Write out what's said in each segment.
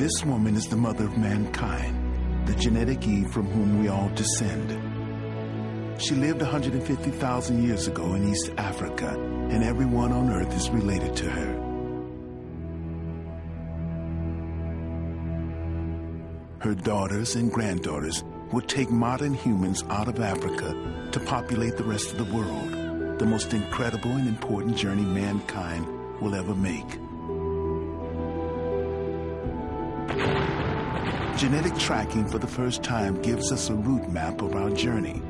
This woman is the mother of mankind, the genetic Eve from whom we all descend. She lived 150,000 years ago in East Africa, and everyone on Earth is related to her. Her daughters and granddaughters will take modern humans out of Africa to populate the rest of the world, the most incredible and important journey mankind will ever make. Genetic tracking for the first time gives us a route map of our journey.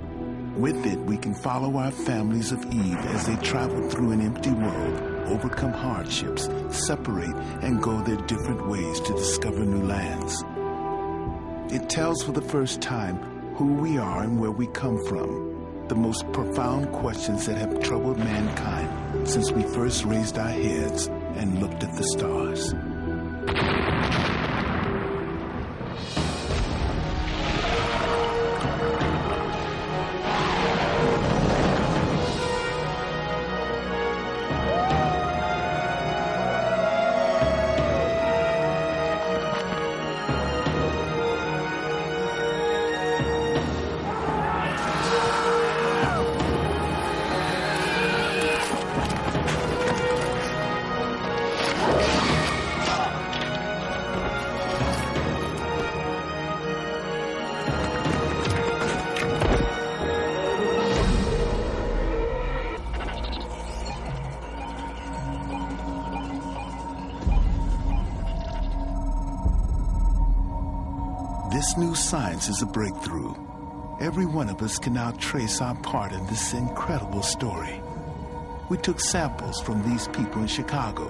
With it, we can follow our families of Eve as they travel through an empty world, overcome hardships, separate, and go their different ways to discover new lands. It tells for the first time who we are and where we come from, the most profound questions that have troubled mankind since we first raised our heads and looked at the stars. This new science is a breakthrough. Every one of us can now trace our part in this incredible story. We took samples from these people in Chicago.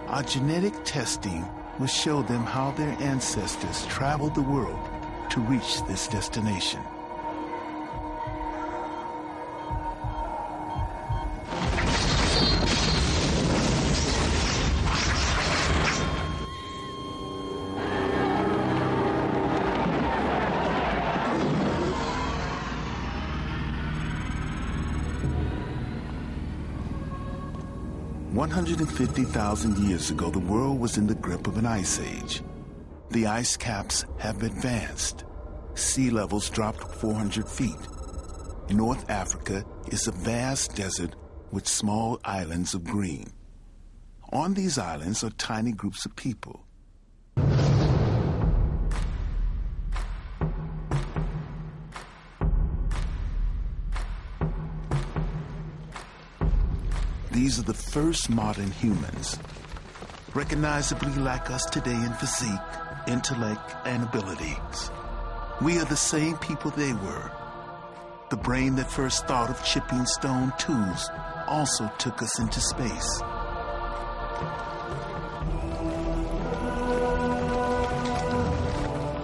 Our genetic testing will show them how their ancestors traveled the world to reach this destination. One 150,000 years ago, the world was in the grip of an ice age. The ice caps have advanced. Sea levels dropped 400 feet. North Africa is a vast desert with small islands of green. On these islands are tiny groups of people. These are the first modern humans, recognizably like us today in physique, intellect, and abilities. We are the same people they were. The brain that first thought of chipping stone tools also took us into space.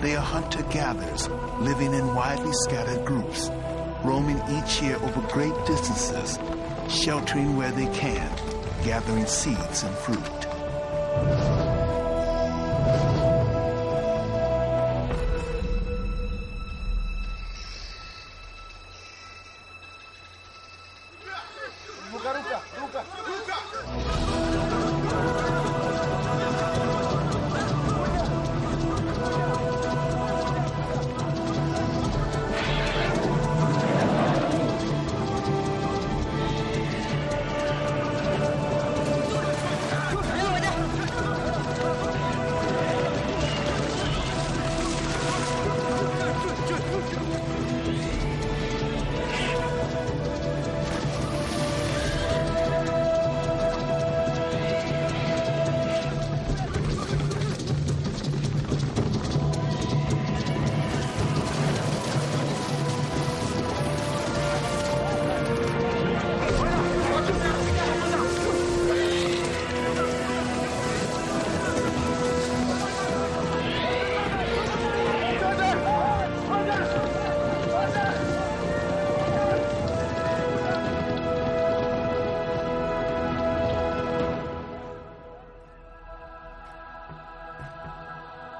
They are hunter-gatherers living in widely scattered groups, roaming each year over great distances, sheltering where they can, gathering seeds and fruit.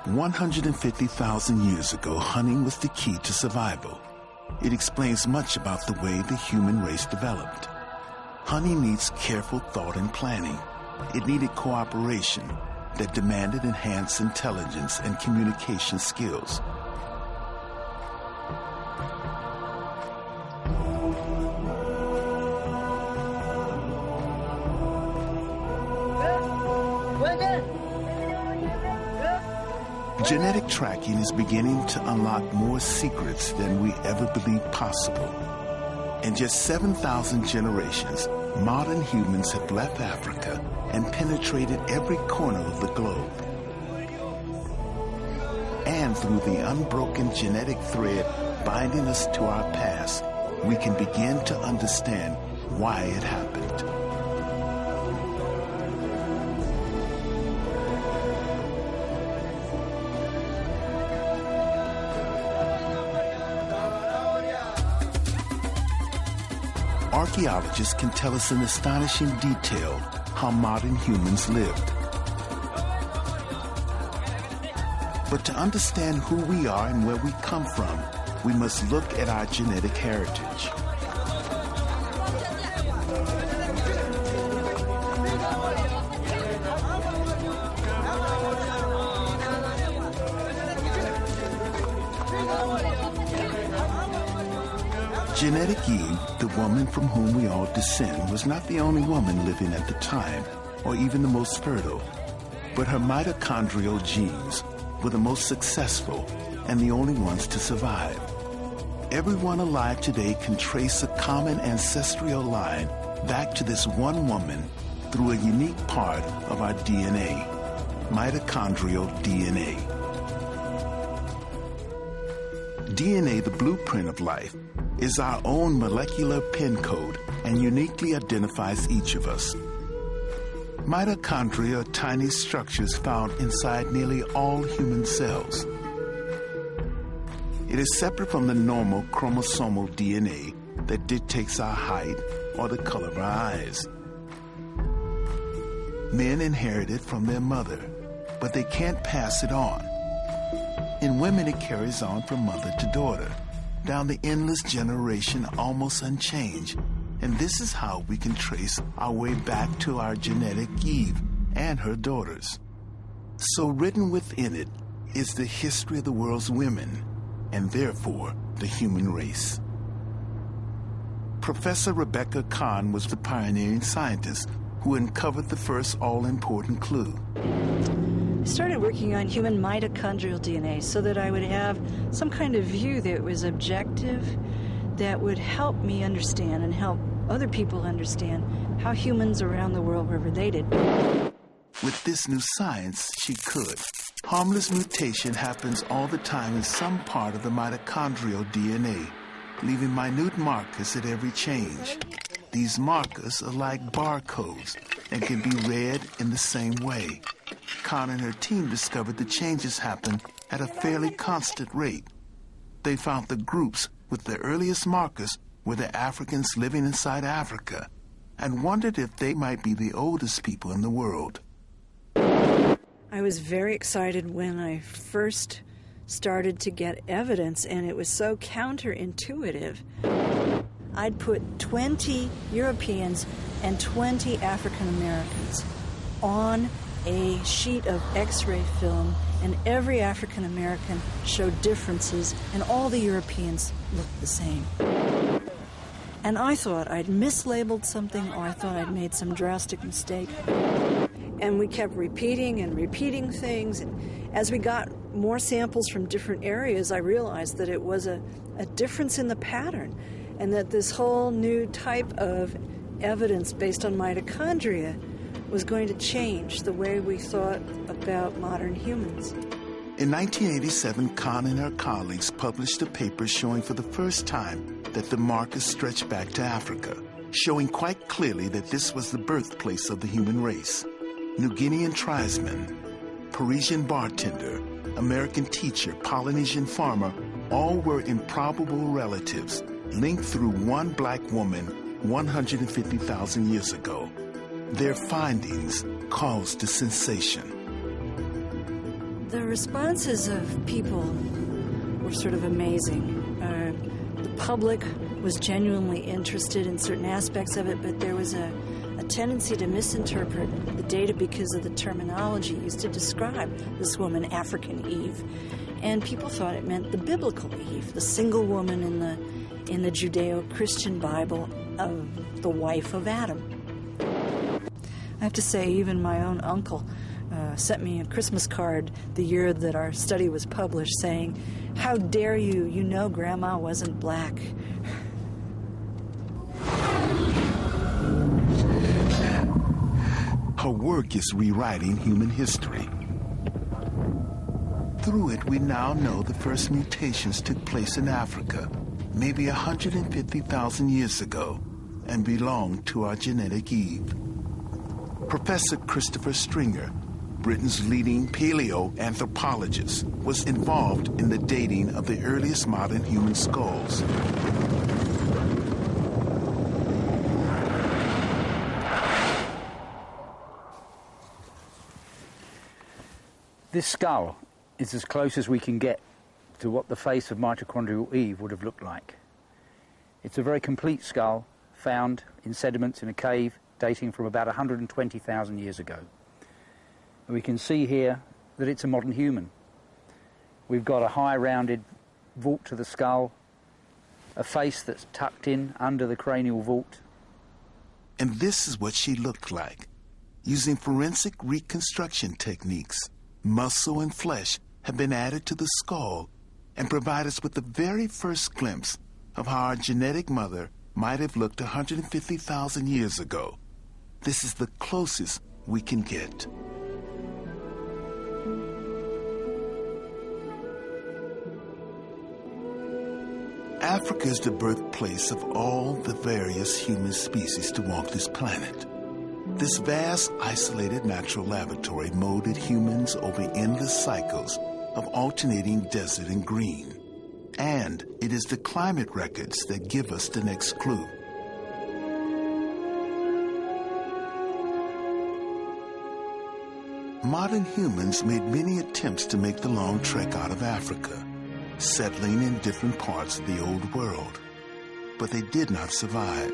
150,000 years ago, hunting was the key to survival. It explains much about the way the human race developed. Hunting needs careful thought and planning. It needed cooperation that demanded enhanced intelligence and communication skills. Genetic tracking is beginning to unlock more secrets than we ever believed possible. In just 7,000 generations, modern humans have left Africa and penetrated every corner of the globe. And through the unbroken genetic thread binding us to our past, we can begin to understand why it happened. Archaeologists can tell us in astonishing detail how modern humans lived. But to understand who we are and where we come from, we must look at our genetic heritage. Genetic Eve, the woman from whom we all descend, was not the only woman living at the time, or even the most fertile, but her mitochondrial genes were the most successful and the only ones to survive. Everyone alive today can trace a common ancestral line back to this one woman through a unique part of our DNA, mitochondrial DNA. DNA, the blueprint of life, is our own molecular pin code and uniquely identifies each of us. Mitochondria are tiny structures found inside nearly all human cells. It is separate from the normal chromosomal DNA that dictates our height or the color of our eyes. Men inherit it from their mother, but they can't pass it on. In women, it carries on from mother to daughter, down the endless generation almost unchanged. And this is how we can trace our way back to our genetic Eve and her daughters. So written within it is the history of the world's women, and therefore the human race. Professor Rebecca Kahn was the pioneering scientist who uncovered the first all-important clue. I started working on human mitochondrial DNA so that I would have some kind of view that was objective, that would help me understand and help other people understand how humans around the world were related. With this new science, she could. Harmless mutation happens all the time in some part of the mitochondrial DNA, leaving minute markers at every change. These markers are like barcodes and can be read in the same way. Kahn and her team discovered the changes happen at a fairly constant rate. They found the groups with the earliest markers were the Africans living inside Africa and wondered if they might be the oldest people in the world. I was very excited when I first started to get evidence, and it was so counterintuitive. I'd put 20 Europeans and 20 African Americans on a sheet of X-ray film, and every African American showed differences, and all the Europeans looked the same. And I thought I'd mislabeled something, or I thought I'd made some drastic mistake. And we kept repeating and repeating things, and as we got more samples from different areas, I realized that it was a difference in the pattern, and that this whole new type of evidence based on mitochondria was going to change the way we thought about modern humans. In 1987, Kahn and her colleagues published a paper showing for the first time that the markers stretched back to Africa, showing quite clearly that this was the birthplace of the human race. New Guinean tribesman, Parisian bartender, American teacher, Polynesian farmer, all were improbable relatives linked through one black woman 150,000 years ago. Their findings caused a sensation. The responses of people were sort of amazing. The public was genuinely interested in certain aspects of it, but there was a tendency to misinterpret the data because of the terminology used to describe this woman, African Eve. And people thought it meant the biblical Eve, the single woman in the Judeo-Christian Bible of the wife of Adam. I have to say, even my own uncle sent me a Christmas card the year that our study was published saying, "How dare you, you know Grandma wasn't black." Her work is rewriting human history. Through it, we now know the first mutations took place in Africa, maybe 150,000 years ago, and belonged to our genetic Eve. Professor Christopher Stringer, Britain's leading paleoanthropologist, was involved in the dating of the earliest modern human skulls. This skull is as close as we can get to what the face of mitochondrial Eve would have looked like. It's a very complete skull found in sediments in a cave dating from about 120,000 years ago. And we can see here that it's a modern human. We've got a high rounded vault to the skull, a face that's tucked in under the cranial vault. And this is what she looked like. Using forensic reconstruction techniques, muscle and flesh have been added to the skull and provide us with the very first glimpse of how our genetic mother might have looked 150,000 years ago. This is the closest we can get. Africa is the birthplace of all the various human species to walk this planet. This vast, isolated natural laboratory molded humans over endless cycles of alternating desert and green. And it is the climate records that give us the next clue. Modern humans made many attempts to make the long trek out of Africa, settling in different parts of the old world, but they did not survive.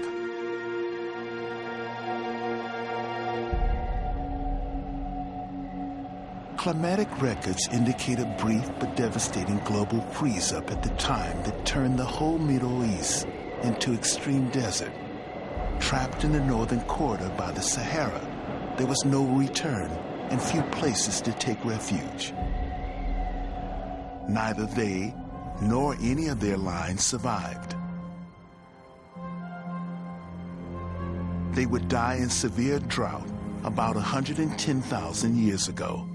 Climatic records indicate a brief but devastating global freeze-up at the time that turned the whole Middle East into extreme desert. Trapped in the northern corridor by the Sahara, there was no return and few places to take refuge. Neither they nor any of their lines survived. They would die in severe drought about 110,000 years ago.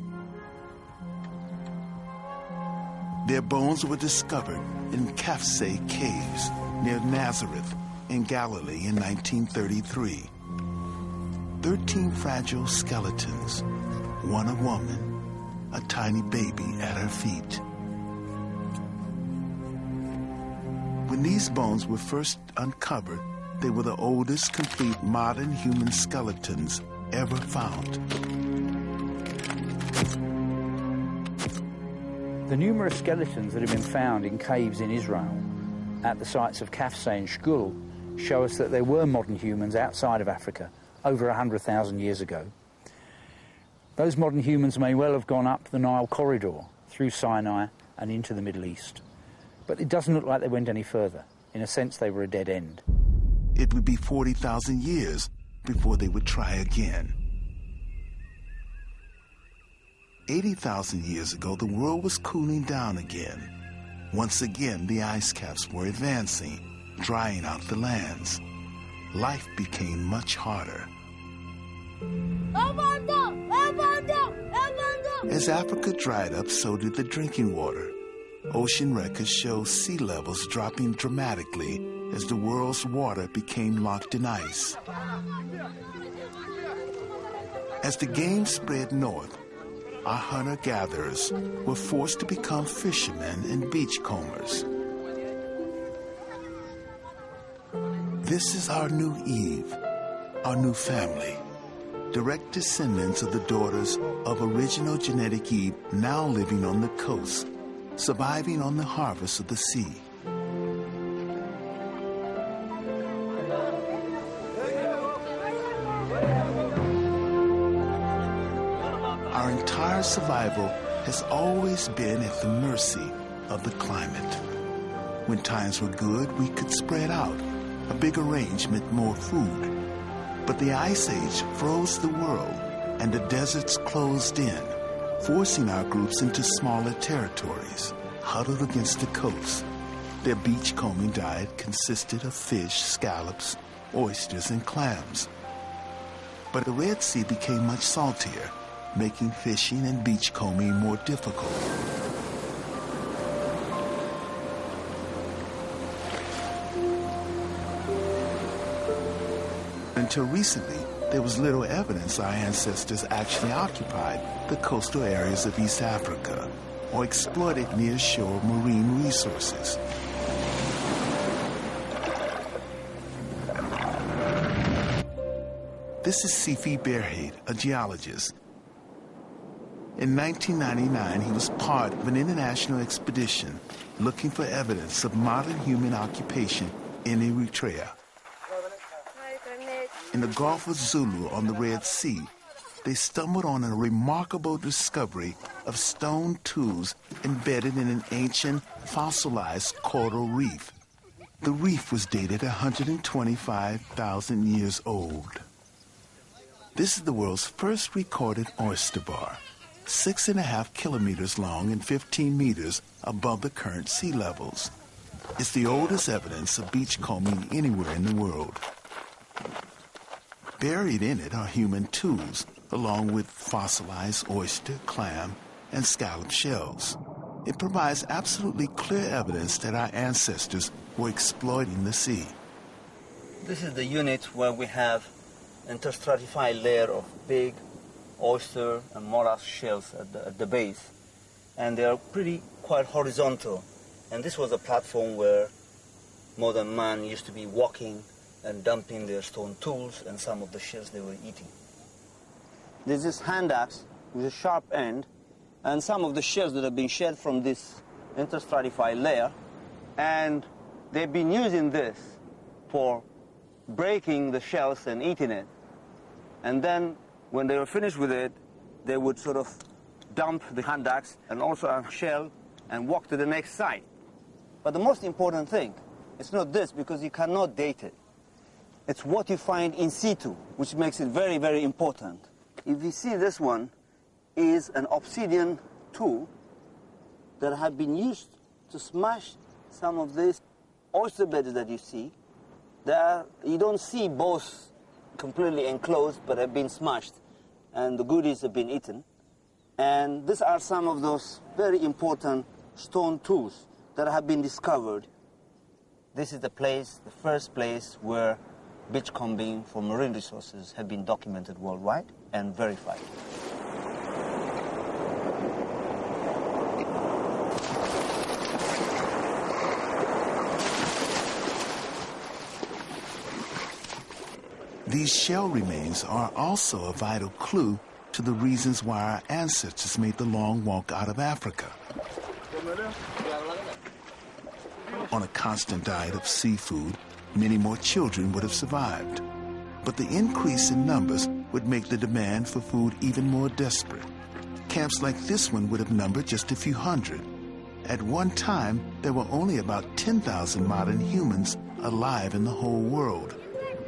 Their bones were discovered in Kafse caves near Nazareth in Galilee in 1933. 13 fragile skeletons, one a woman, a tiny baby at her feet. When these bones were first uncovered, they were the oldest complete modern human skeletons ever found. The numerous skeletons that have been found in caves in Israel at the sites of Kafse and Shkul show us that there were modern humans outside of Africa over 100,000 years ago. Those modern humans may well have gone up the Nile corridor through Sinai and into the Middle East. But it doesn't look like they went any further. In a sense, they were a dead end. It would be 40,000 years before they would try again. 80,000 years ago, the world was cooling down again. Once again, the ice caps were advancing, drying out the lands. Life became much harder. As Africa dried up, so did the drinking water. Ocean records show sea levels dropping dramatically as the world's water became locked in ice. As the game spread north, our hunter-gatherers were forced to become fishermen and beachcombers. This is our new Eve, our new family. direct descendants of the daughters of original genetic Eve now living on the coast, surviving on the harvest of the sea. Our entire survival has always been at the mercy of the climate. When times were good, we could spread out. A bigger range meant more food. But the Ice Age froze the world, and the deserts closed in, forcing our groups into smaller territories, huddled against the coast. Their beachcombing diet consisted of fish, scallops, oysters, and clams. But the Red Sea became much saltier, making fishing and beachcombing more difficult. Until recently, there was little evidence our ancestors actually occupied the coastal areas of East Africa or exploited near-shore marine resources. This is Sifi Berhade, a geologist. In 1999, he was part of an international expedition looking for evidence of modern human occupation in Eritrea. In the Gulf of Zulu on the Red Sea, they stumbled on a remarkable discovery of stone tools embedded in an ancient fossilized coral reef. The reef was dated 125,000 years old. This is the world's first recorded oyster bar, 6.5 kilometers long and 15 meters above the current sea levels. It's the oldest evidence of beachcombing anywhere in the world. Buried in it are human tools, along with fossilized oyster, clam, and scallop shells. It provides absolutely clear evidence that our ancestors were exploiting the sea. This is the unit where we have interstratified layer of big oyster and mollusk shells at the base. And they are quite horizontal. And this was a platform where modern man used to be walking and dumping their stone tools and some of the shells they were eating. There's this hand axe with a sharp end, and some of the shells that have been shed from this interstratified layer, and they've been using this for breaking the shells and eating it. And then when they were finished with it, they would sort of dump the hand axe and also a shell and walk to the next site. But the most important thing, it's not this, because you cannot date it. It's what you find in situ, which makes it very, very important. If you see, this one is an obsidian tool that had been used to smash some of these oyster beds that you see. You don't see both completely enclosed, but have been smashed, and the goodies have been eaten. And these are some of those very important stone tools that have been discovered. This is the first place where beachcombing for marine resources have been documented worldwide and verified. These shell remains are also a vital clue to the reasons why our ancestors made the long walk out of Africa. On a constant diet of seafood, many more children would have survived. But the increase in numbers would make the demand for food even more desperate. Camps like this one would have numbered just a few hundred. At one time, there were only about 10,000 modern humans alive in the whole world.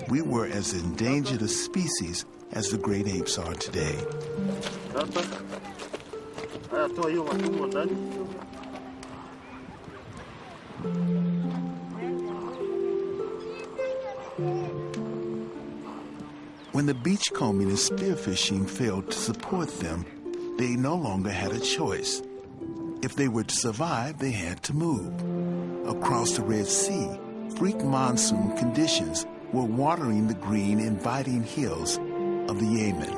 We were as endangered a species as the great apes are today. When the beachcombing and spearfishing failed to support them, they no longer had a choice. If they were to survive, they had to move. Across the Red Sea, freak monsoon conditions were watering the green, inviting hills of the Yemen.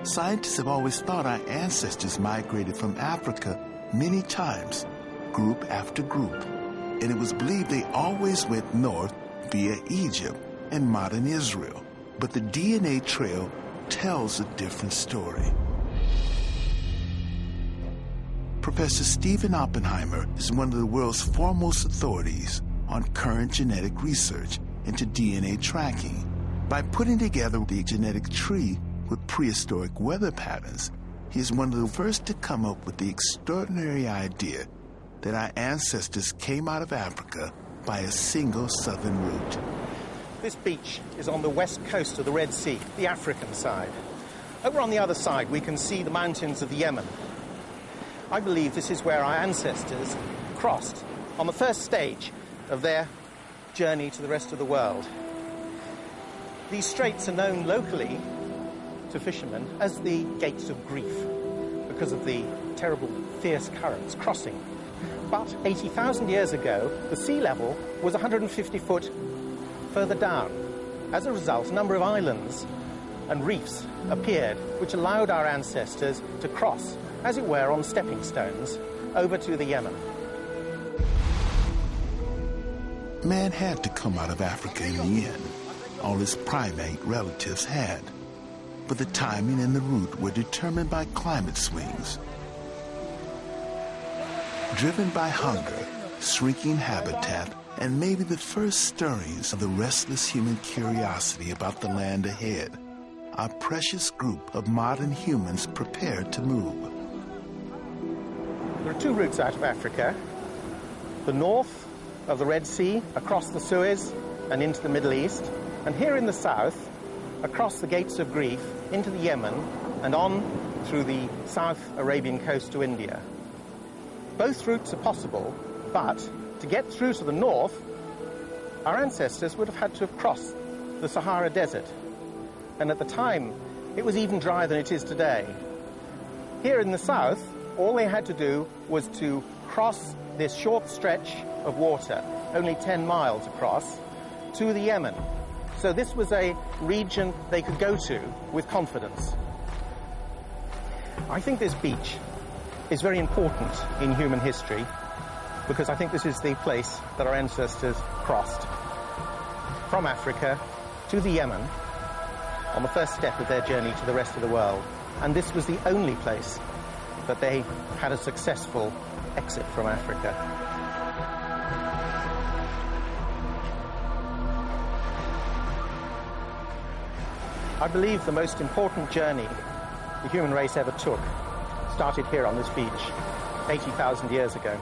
Scientists have always thought our ancestors migrated from Africa many times, group after group, and it was believed they always went north via Egypt and modern Israel, but the DNA trail tells a different story. Professor Stephen Oppenheimer is one of the world's foremost authorities on current genetic research into DNA tracking. By putting together the genetic tree with prehistoric weather patterns, he is one of the first to come up with the extraordinary idea that our ancestors came out of Africa by a single southern route. This beach is on the west coast of the Red Sea, the African side. Over on the other side, we can see the mountains of the Yemen. I believe this is where our ancestors crossed on the first stage of their journey to the rest of the world. These straits are known locally to fishermen as the Gates of Grief because of the terrible, fierce currents crossing. But 80,000 years ago, the sea level was 150 foot further down. As a result, a number of islands and reefs appeared, which allowed our ancestors to cross, as it were, on stepping stones, over to the Yemen. Man had to come out of Africa in the end. All his primate relatives had. But the timing and the route were determined by climate swings. Driven by hunger, shrinking habitat, and maybe the first stirrings of the restless human curiosity about the land ahead, our precious group of modern humans prepared to move. There are two routes out of Africa. The north of the Red Sea, across the Suez and into the Middle East, and here in the south, across the Gates of Grief, into the Yemen, and on through the South Arabian coast to India. Both routes are possible, but to get through to the north, our ancestors would have had to have crossed the Sahara Desert. And at the time, it was even drier than it is today. Here in the south, all they had to do was to cross this short stretch of water, only 10 miles across, to the Yemen. So this was a region they could go to with confidence. I think this beach is very important in human history because I think this is the place that our ancestors crossed from Africa to the Yemen on the first step of their journey to the rest of the world. And this was the only place that they had a successful exit from Africa. I believe the most important journey the human race ever took started here on this beach 80,000 years ago.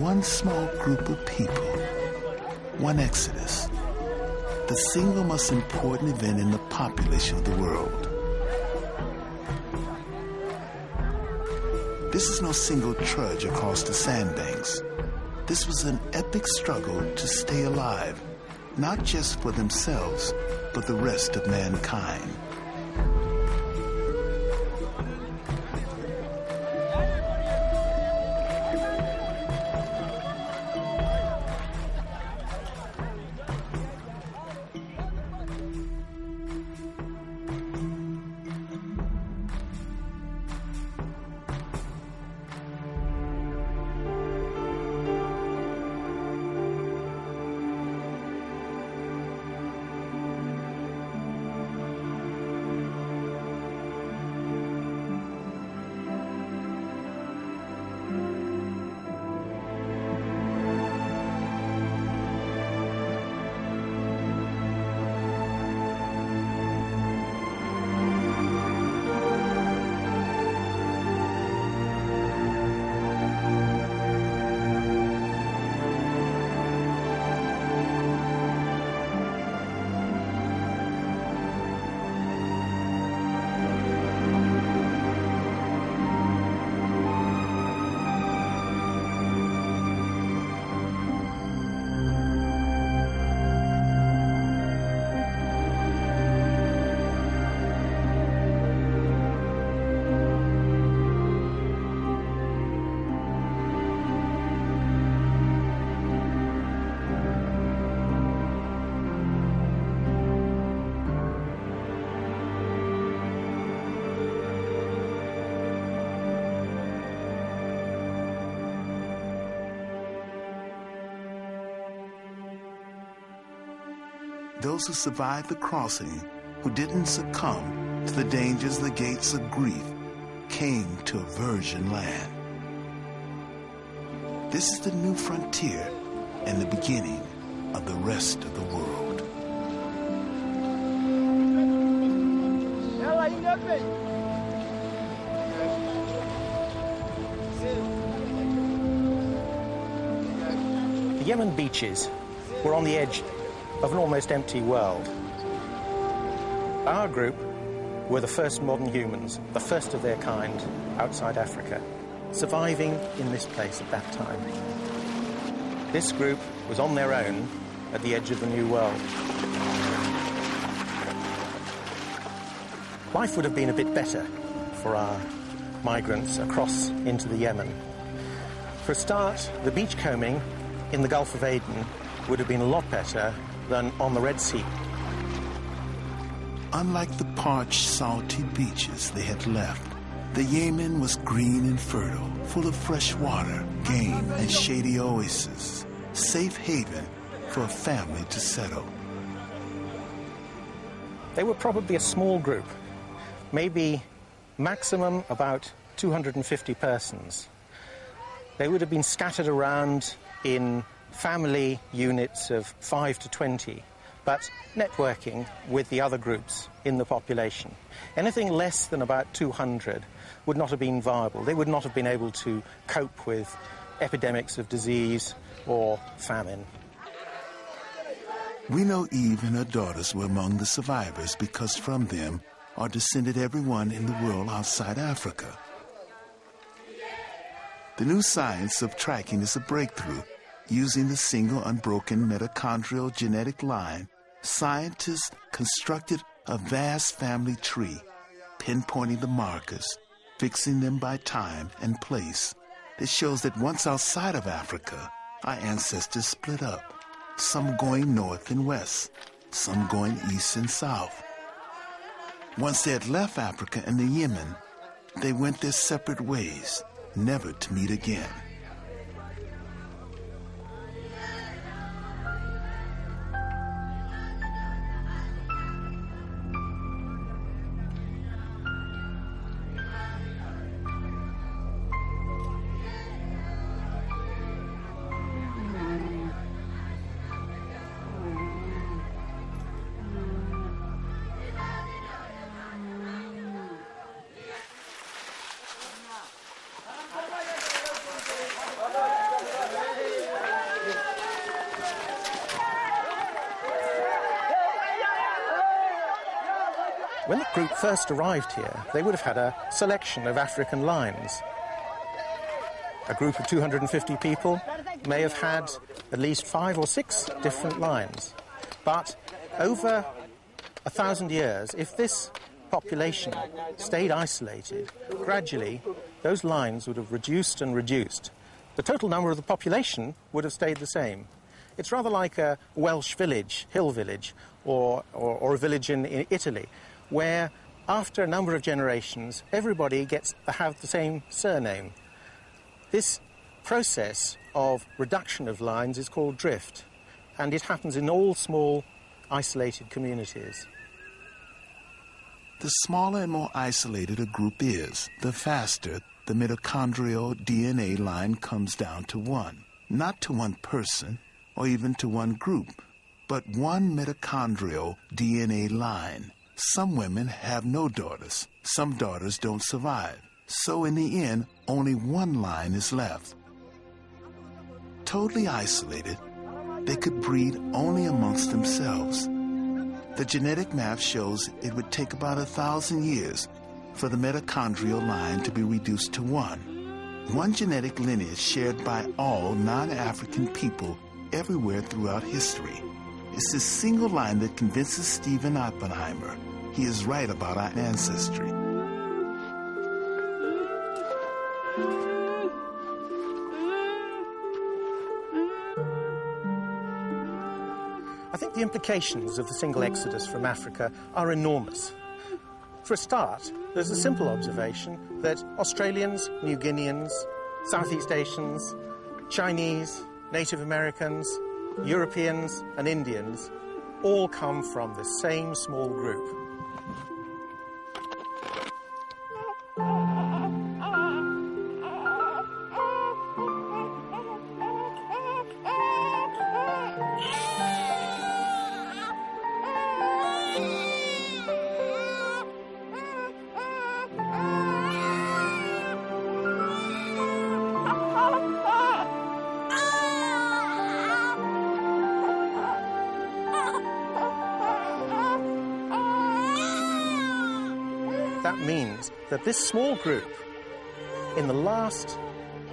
One small group of people, one exodus, the single most important event in the population of the world. This is no single trudge across the sandbanks. This was an epic struggle to stay alive, not just for themselves, but the rest of mankind. those who survived the crossing, who didn't succumb to the dangers of the gates of grief, came to a virgin land. This is the new frontier and the beginning of the rest of the world. The Yemen beaches were on the edge of an almost empty world. Our group were the first modern humans, the first of their kind outside Africa, surviving in this place at that time. This group was on their own at the edge of the new world. Life would have been a bit better for our migrants across into the Yemen. For a start, the beachcombing in the Gulf of Aden would have been a lot better than on the Red Sea. Unlike the parched, salty beaches they had left, the Yemen was green and fertile, full of fresh water, game, and shady oases, safe haven for a family to settle. They were probably a small group, maybe maximum about 250 persons. They would have been scattered around in family units of 5 to 20, but networking with the other groups in the population. Anything less than about 200 would not have been viable. They would not have been able to cope with epidemics of disease or famine. We know Eve and her daughters were among the survivors because from them are descended everyone in the world outside Africa. The new science of tracking is a breakthrough. Using the single unbroken mitochondrial genetic line, scientists constructed a vast family tree, pinpointing the markers, fixing them by time and place. That shows that once outside of Africa, our ancestors split up, some going north and west, some going east and south. Once they had left Africa and the Yemen, they went their separate ways, never to meet again. When the group first arrived here, they would have had a selection of African lines. A group of 250 people may have had at least 5 or 6 different lines. But over 1,000 years, if this population stayed isolated, gradually those lines would have reduced and reduced. The total number of the population would have stayed the same. It's rather like a Welsh village, hill village, or a village in Italy, where after a number of generations, everybody gets to have the same surname. This process of reduction of lines is called drift, and it happens in all small, isolated communities. The smaller and more isolated a group is, the faster the mitochondrial DNA line comes down to one. Not to one person, or even to one group, but one mitochondrial DNA line. Some women have no daughters. Some daughters don't survive. So in the end, only one line is left. Totally isolated, they could breed only amongst themselves. The genetic map shows it would take about 1,000 years for the mitochondrial line to be reduced to one. One genetic lineage shared by all non-African people everywhere throughout history. It's this single line that convinces Stephen Oppenheimer he is right about our ancestry. I think the implications of the single exodus from Africa are enormous. For a start, there's a simple observation that Australians, New Guineans, Southeast Asians, Chinese, Native Americans, Europeans and Indians all come from the same small group. That means that this small group, in the last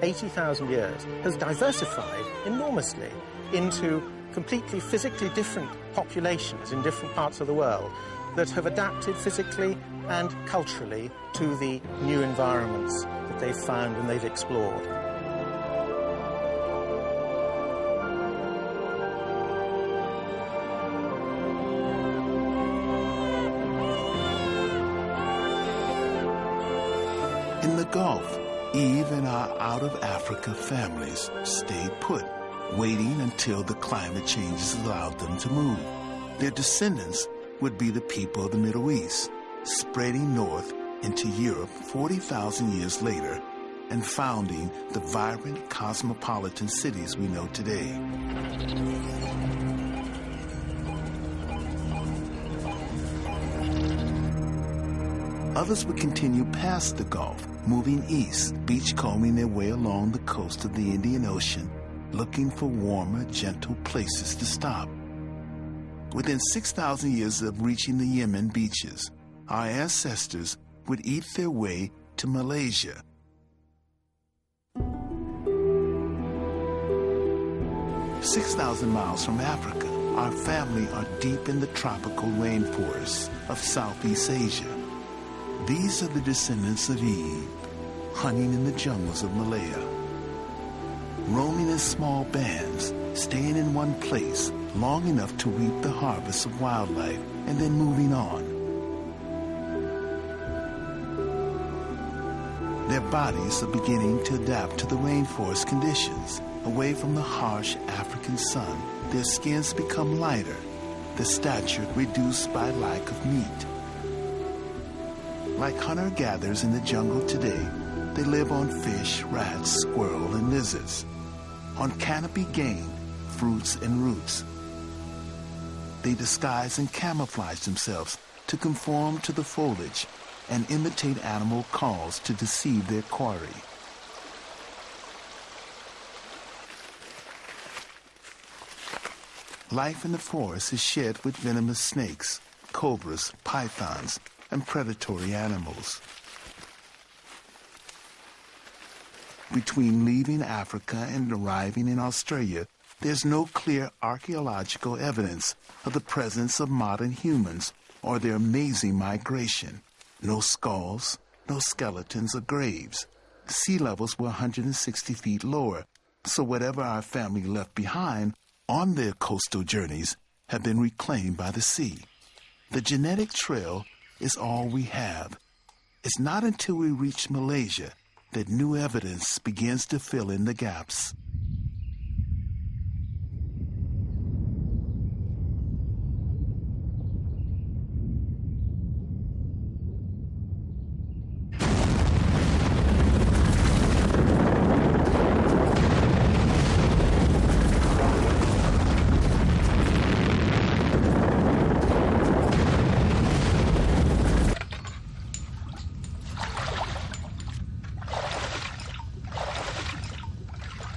80,000 years, has diversified enormously into completely physically different populations in different parts of the world that have adapted physically and culturally to the new environments that they've found and they've explored. In the Gulf, Eve and our out-of-Africa families stayed put, waiting until the climate changes allowed them to move. Their descendants would be the people of the Middle East, spreading north into Europe 40,000 years later and founding the vibrant cosmopolitan cities we know today. Others would continue past the Gulf, moving east, beachcombing their way along the coast of the Indian Ocean, looking for warmer, gentle places to stop. Within 6,000 years of reaching the Yemen beaches, our ancestors would eat their way to Malaysia. "6,000 miles from Africa, our family are deep in the tropical rainforests of Southeast Asia. These are the descendants of Eve, hunting in the jungles of Malaya. Roaming in small bands, staying in one place long enough to reap the harvest of wildlife and then moving on. Their bodies are beginning to adapt to the rainforest conditions. Away from the harsh African sun, their skins become lighter, their stature reduced by lack of meat. Like hunter-gatherers in the jungle today, they live on fish, rats, squirrel, and lizards, on canopy game, fruits, and roots. They disguise and camouflage themselves to conform to the foliage and imitate animal calls to deceive their quarry. Life in the forest is shared with venomous snakes, cobras, pythons, and predatory animals. Between leaving Africa and arriving in Australia, there's no clear archaeological evidence of the presence of modern humans or their amazing migration. No skulls, no skeletons or graves. Sea levels were 160 feet lower, so whatever our family left behind on their coastal journeys have been reclaimed by the sea. The genetic trail is all we have. It's not until we reach Malaysia that new evidence begins to fill in the gaps.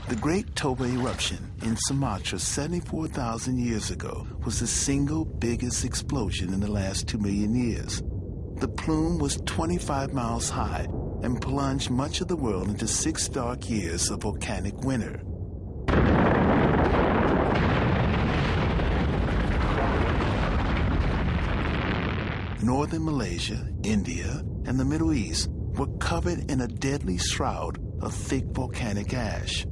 The Great Toba eruption in Sumatra 74,000 years ago was the single biggest explosion in the last 2 million years. The plume was 25 miles high and plunged much of the world into 6 dark years of volcanic winter. Northern Malaysia, India, and the Middle East were covered in a deadly shroud of thick volcanic ash.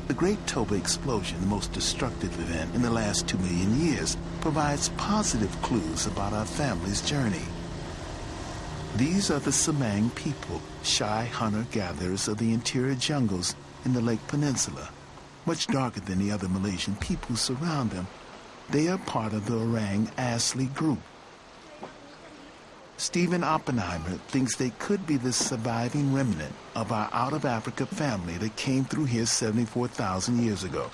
The Great Toba Explosion, the most destructive event in the last 2 million years, provides positive clues about our family's journey. These are the Semang people, shy hunter-gatherers of the interior jungles in the Lake Peninsula. Much darker than the other Malaysian people who surround them, they are part of the Orang Asli group. Stephen Oppenheimer thinks they could be the surviving remnant of our out-of-Africa family that came through here 74,000 years ago.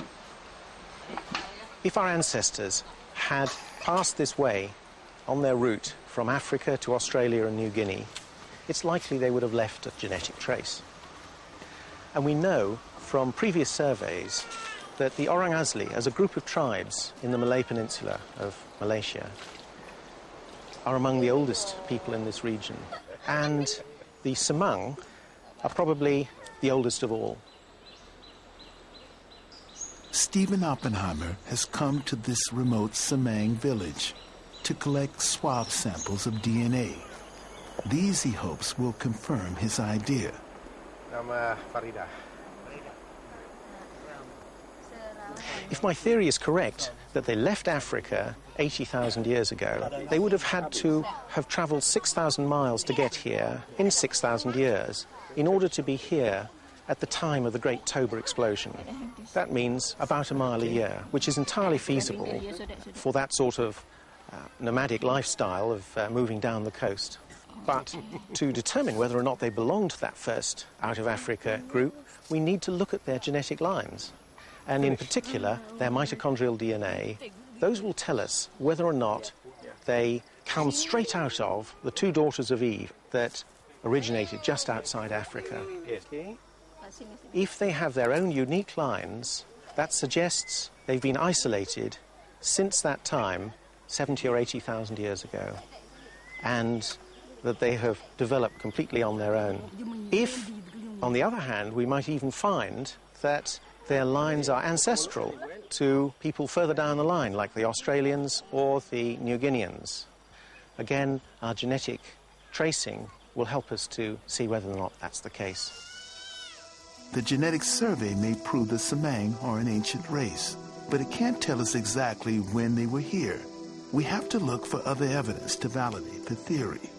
If our ancestors had passed this way on their route from Africa to Australia and New Guinea, it's likely they would have left a genetic trace. And we know from previous surveys that the Orang Asli, as a group of tribes in the Malay Peninsula of Malaysia, are among the oldest people in this region. And the Semang are probably the oldest of all. Stephen Oppenheimer has come to this remote Semang village to collect swab samples of DNA. These, he hopes, will confirm his idea. Nama Farida. If my theory is correct, that they left Africa 80,000 years ago, they would have had to have travelled 6,000 miles to get here in 6,000 years in order to be here at the time of the Great Toba Explosion. That means about a mile a year, which is entirely feasible for that sort of nomadic lifestyle of moving down the coast. But to determine whether or not they belong to that first out-of-Africa group, we need to look at their genetic lines. And in particular, their mitochondrial DNA. Those will tell us whether or not they come straight out of the two daughters of Eve that originated just outside Africa. If they have their own unique lines, that suggests they've been isolated since that time, 70 or 80,000 years ago, and that they have developed completely on their own. If, on the other hand, we might even find that their lines are ancestral to people further down the line, like the Australians or the New Guineans. Again, our genetic tracing will help us to see whether or not that's the case. The genetic survey may prove the Semang are an ancient race, but it can't tell us exactly when they were here. We have to look for other evidence to validate the theory.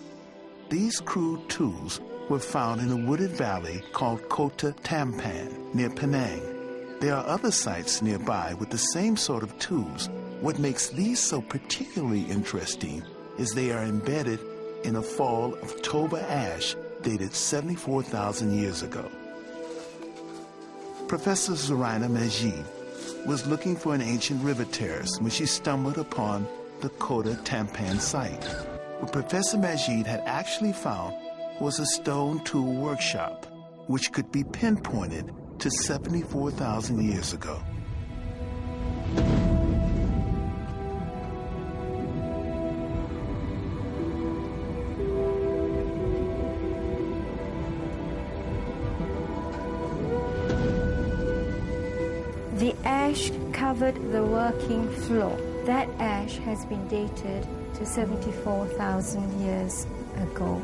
These crude tools were found in a wooded valley called Kota Tampan, near Penang. There are other sites nearby with the same sort of tools. What makes these so particularly interesting is they are embedded in a fall of Toba ash dated 74,000 years ago. Professor Zoraina Majid was looking for an ancient river terrace when she stumbled upon the Kota Tampan site. What Professor Majid had actually found was a stone tool workshop, which could be pinpointed to 74,000 years ago. The ash covered the working floor. That ash has been dated to 74,000 years ago.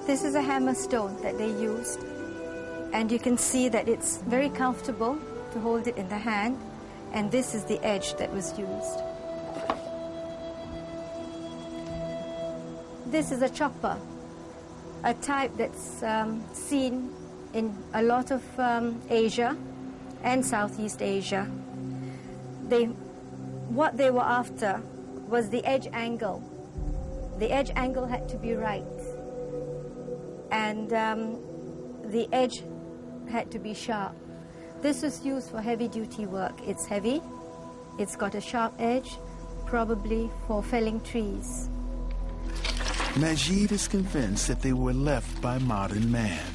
This is a hammer stone that they used, and you can see that it's very comfortable to hold it in the hand, and this is the edge that was used. This is a chopper, a type that's seen in a lot of Asia and Southeast Asia. What they were after was the edge angle. The edge angle had to be right, and the edge had to be sharp. This was used for heavy-duty work. It's heavy, it's got a sharp edge, probably for felling trees. Majid is convinced that they were left by modern man.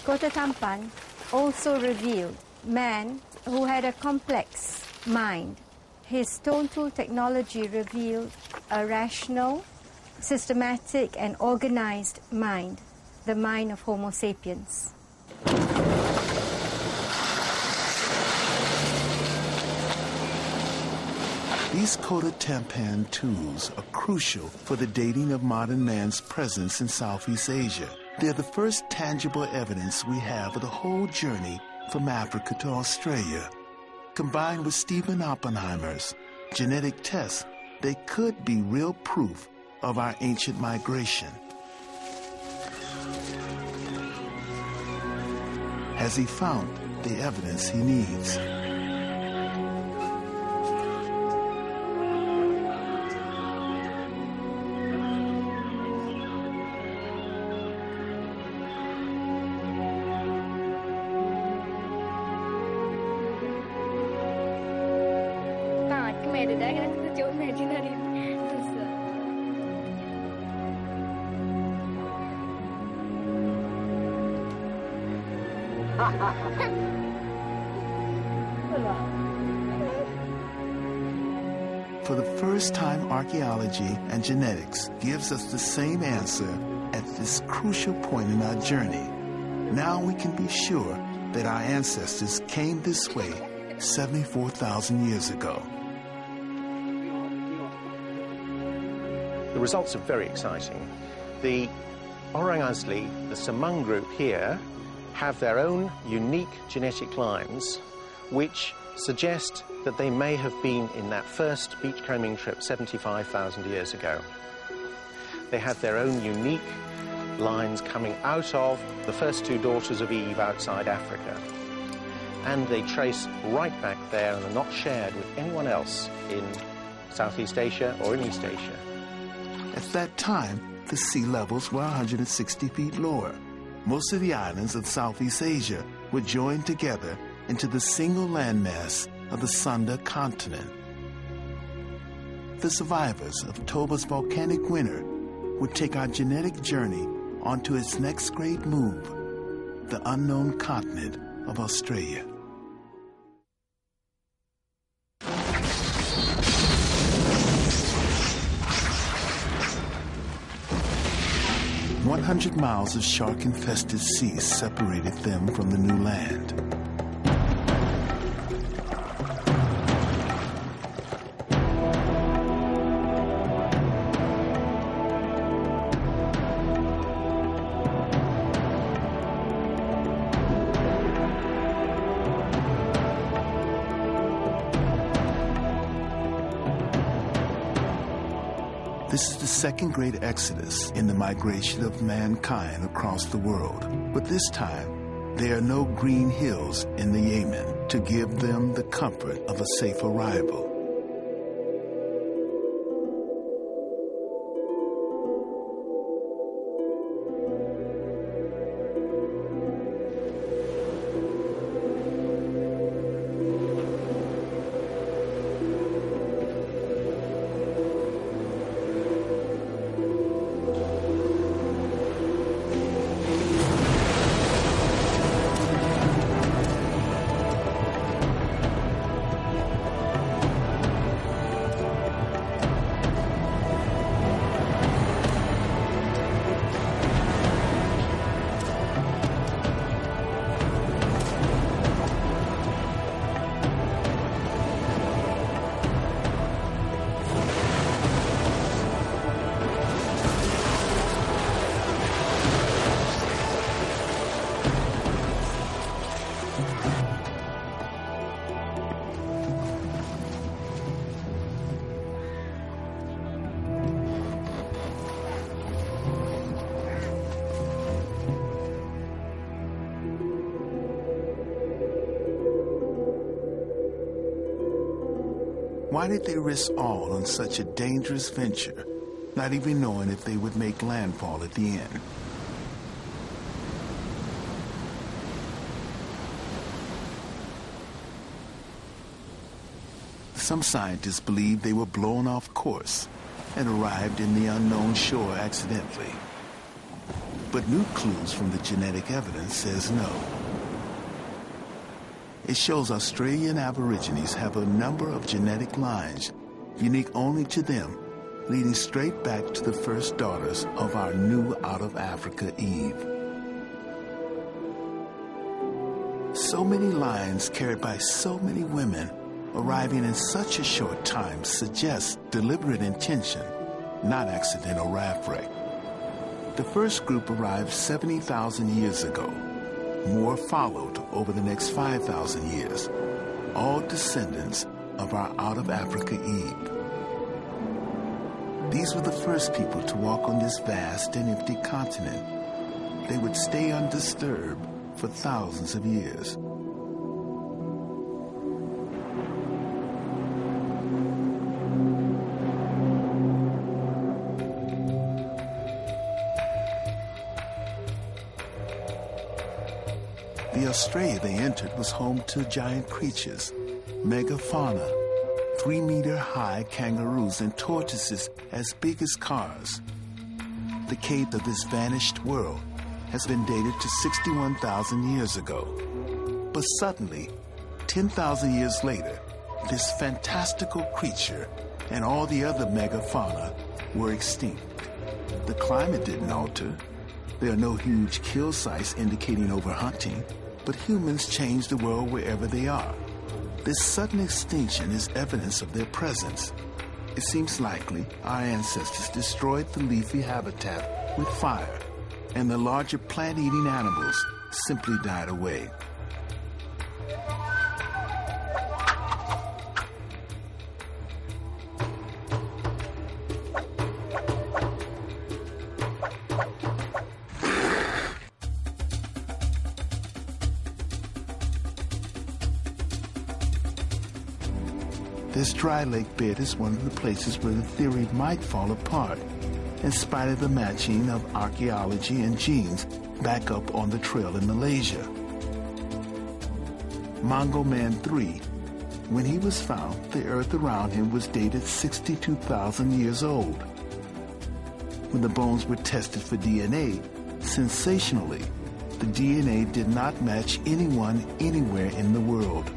Kota Tampan also revealed man who had a complex mind. His stone tool technology revealed a rational, systematic and organized mind, the mind of Homo sapiens. These Kota Tampan tools are crucial for the dating of modern man's presence in Southeast Asia. They're the first tangible evidence we have of the whole journey from Africa to Australia. Combined with Stephen Oppenheimer's genetic tests, they could be real proof of our ancient migration. Has he found the evidence he needs? For the first time, archaeology and genetics gives us the same answer at this crucial point in our journey. Now we can be sure that our ancestors came this way 74,000 years ago. The results are very exciting. The Orang Asli, the Semang group here, have their own unique genetic lines which suggest that they may have been in that first beachcombing trip 75,000 years ago. They have their own unique lines coming out of the first two daughters of Eve outside Africa. And they trace right back there and are not shared with anyone else in Southeast Asia or in East Asia. At that time, the sea levels were 160 feet lower. Most of the islands of Southeast Asia were joined together into the single landmass of the Sunda continent. The survivors of Toba's volcanic winter would take our genetic journey onto its next great move, the unknown continent of Australia. "100 miles of shark-infested sea separated them from the new land. This is the second great exodus in the migration of mankind across the world. But this time, there are no green hills in the Yemen to give them the comfort of a safe arrival. Why did they risk all on such a dangerous venture, not even knowing if they would make landfall at the end? Some scientists believe they were blown off course and arrived in the unknown shore accidentally. But new clues from the genetic evidence says no. It shows Australian Aborigines have a number of genetic lines, unique only to them, leading straight back to the first daughters of our new out-of-Africa Eve. So many lines carried by so many women arriving in such a short time suggests deliberate intention, not accidental raft wreck. The first group arrived 70,000 years ago. More followed over the next 5,000 years, all descendants of our out-of-Africa Eve. These were the first people to walk on this vast and empty continent. They would stay undisturbed for thousands of years. The Australia they entered was home to giant creatures, megafauna, 3-meter-high kangaroos and tortoises as big as cars. The cape of this vanished world has been dated to 61,000 years ago. But suddenly, 10,000 years later, this fantastical creature and all the other megafauna were extinct. The climate didn't alter. There are no huge kill sites indicating overhunting, but humans change the world wherever they are. This sudden extinction is evidence of their presence. It seems likely our ancestors destroyed the leafy habitat with fire, and the larger plant-eating animals simply died away. This dry lake bed is one of the places where the theory might fall apart, in spite of the matching of archaeology and genes back up on the trail in Malaysia. Mongo Man 3, when he was found, the earth around him was dated 62,000 years old. When the bones were tested for DNA, sensationally, the DNA did not match anyone anywhere in the world.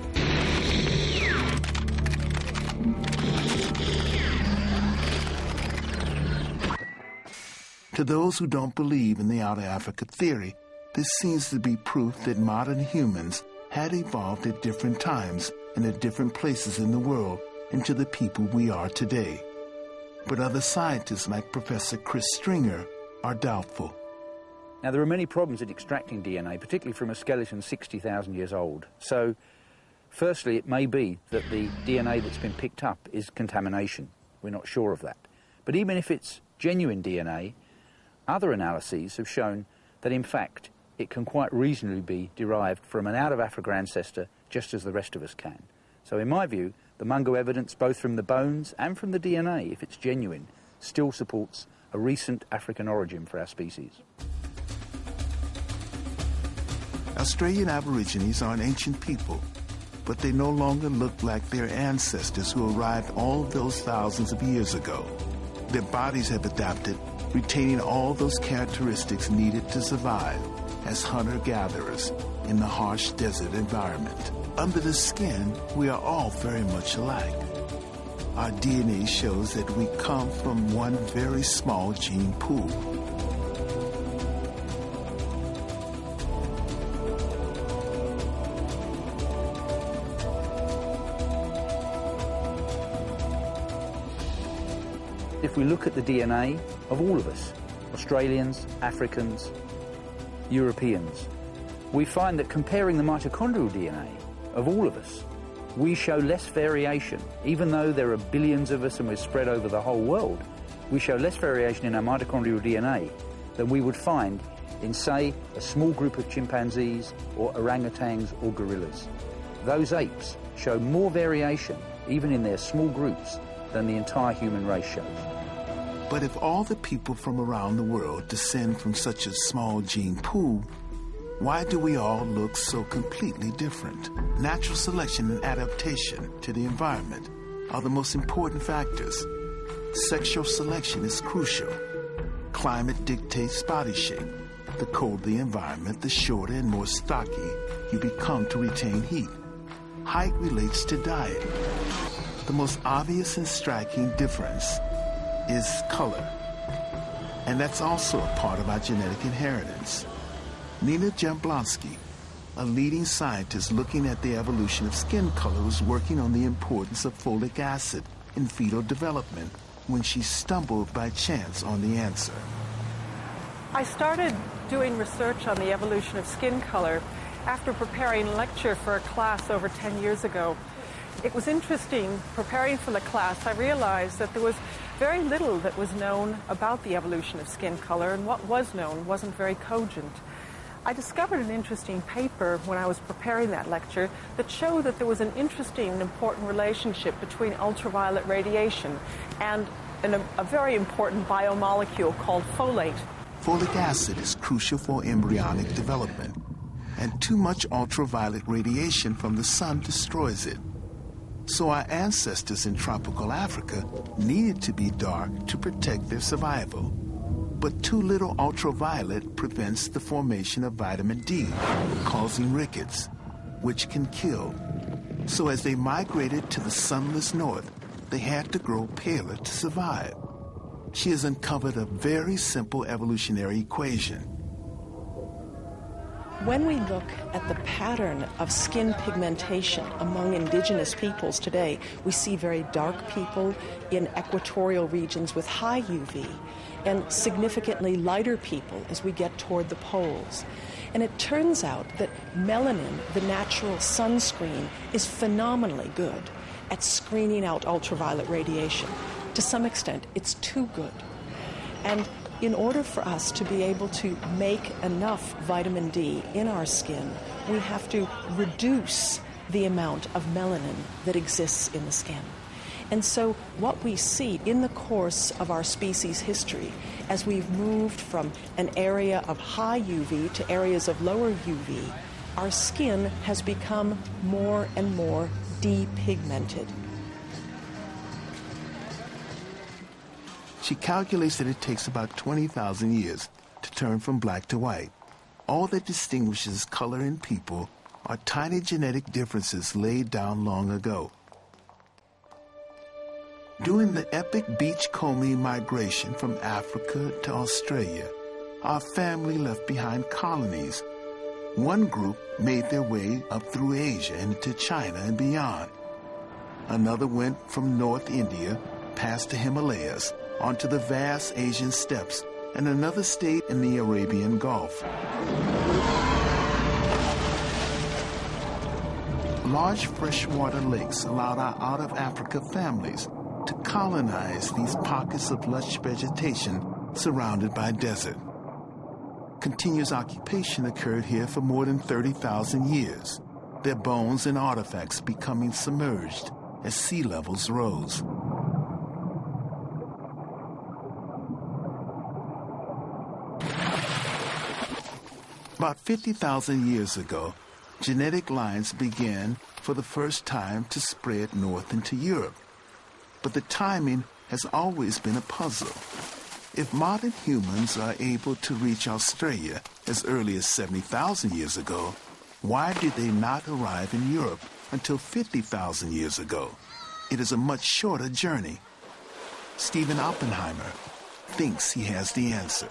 To those who don't believe in the out-of-Africa theory, this seems to be proof that modern humans had evolved at different times and at different places in the world into the people we are today. But other scientists like Professor Chris Stringer are doubtful. Now, there are many problems in extracting DNA, particularly from a skeleton 60,000 years old. So, firstly, it may be that the DNA that's been picked up is contamination. We're not sure of that. But even if it's genuine DNA, other analyses have shown that, in fact, it can quite reasonably be derived from an out-of-Africa ancestor, just as the rest of us can. So, in my view, the Mungo evidence, both from the bones and from the DNA, if it's genuine, still supports a recent African origin for our species. Australian Aborigines are an ancient people, but they no longer look like their ancestors who arrived all of those thousands of years ago. Their bodies have adapted, retaining all those characteristics needed to survive as hunter-gatherers in the harsh desert environment. Under the skin, we are all very much alike. Our DNA shows that we come from one very small gene pool. If we look at the DNA of all of us, Australians, Africans, Europeans, we find that comparing the mitochondrial DNA of all of us, we show less variation. Even though there are billions of us and we're spread over the whole world, we show less variation in our mitochondrial DNA than we would find in, say, a small group of chimpanzees or orangutans or gorillas. Those apes show more variation, even in their small groups, than the entire human race shows. But if all the people from around the world descend from such a small gene pool, why do we all look so completely different? Natural selection and adaptation to the environment are the most important factors. Sexual selection is crucial. Climate dictates body shape. The colder the environment, the shorter and more stocky you become to retain heat. Height relates to diet. The most obvious and striking difference is color. And that's also a part of our genetic inheritance. Nina Jablonski, a leading scientist looking at the evolution of skin color was working on the importance of folic acid in fetal development when she stumbled by chance on the answer. I started doing research on the evolution of skin color after preparing a lecture for a class over 10 years ago. It was interesting, preparing for the class, I realized that there was very little that was known about the evolution of skin color, and what was known wasn't very cogent. I discovered an interesting paper when I was preparing that lecture that showed that there was an interesting and important relationship between ultraviolet radiation and a very important biomolecule called folate. Folic acid is crucial for embryonic development, and too much ultraviolet radiation from the sun destroys it. So our ancestors in tropical Africa needed to be dark to protect their survival. But too little ultraviolet prevents the formation of vitamin D, causing rickets, which can kill. So as they migrated to the sunless north, they had to grow paler to survive. She has uncovered a very simple evolutionary equation. When we look at the pattern of skin pigmentation among indigenous peoples today, we see very dark people in equatorial regions with high UV and significantly lighter people as we get toward the poles. And it turns out that melanin, the natural sunscreen, is phenomenally good at screening out ultraviolet radiation. To some extent, it's too good. And in order for us to be able to make enough vitamin D in our skin, we have to reduce the amount of melanin that exists in the skin. And so what we see in the course of our species history, as we've moved from an area of high UV to areas of lower UV, our skin has become more and more depigmented. She calculates that it takes about 20,000 years to turn from black to white. All that distinguishes color in people are tiny genetic differences laid down long ago. During the epic beachcombing migration from Africa to Australia, our family left behind colonies. One group made their way up through Asia and into China and beyond. Another went from North India past the Himalayas onto the vast Asian steppes, and another stayed in the Arabian Gulf. Large freshwater lakes allowed our out-of-Africa families to colonize these pockets of lush vegetation surrounded by desert. Continuous occupation occurred here for more than 30,000 years, their bones and artifacts becoming submerged as sea levels rose. About 50,000 years ago, genetic lines began for the first time to spread north into Europe. But the timing has always been a puzzle. If modern humans are able to reach Australia as early as 70,000 years ago, why did they not arrive in Europe until 50,000 years ago? It is a much shorter journey. Stephen Oppenheimer thinks he has the answer.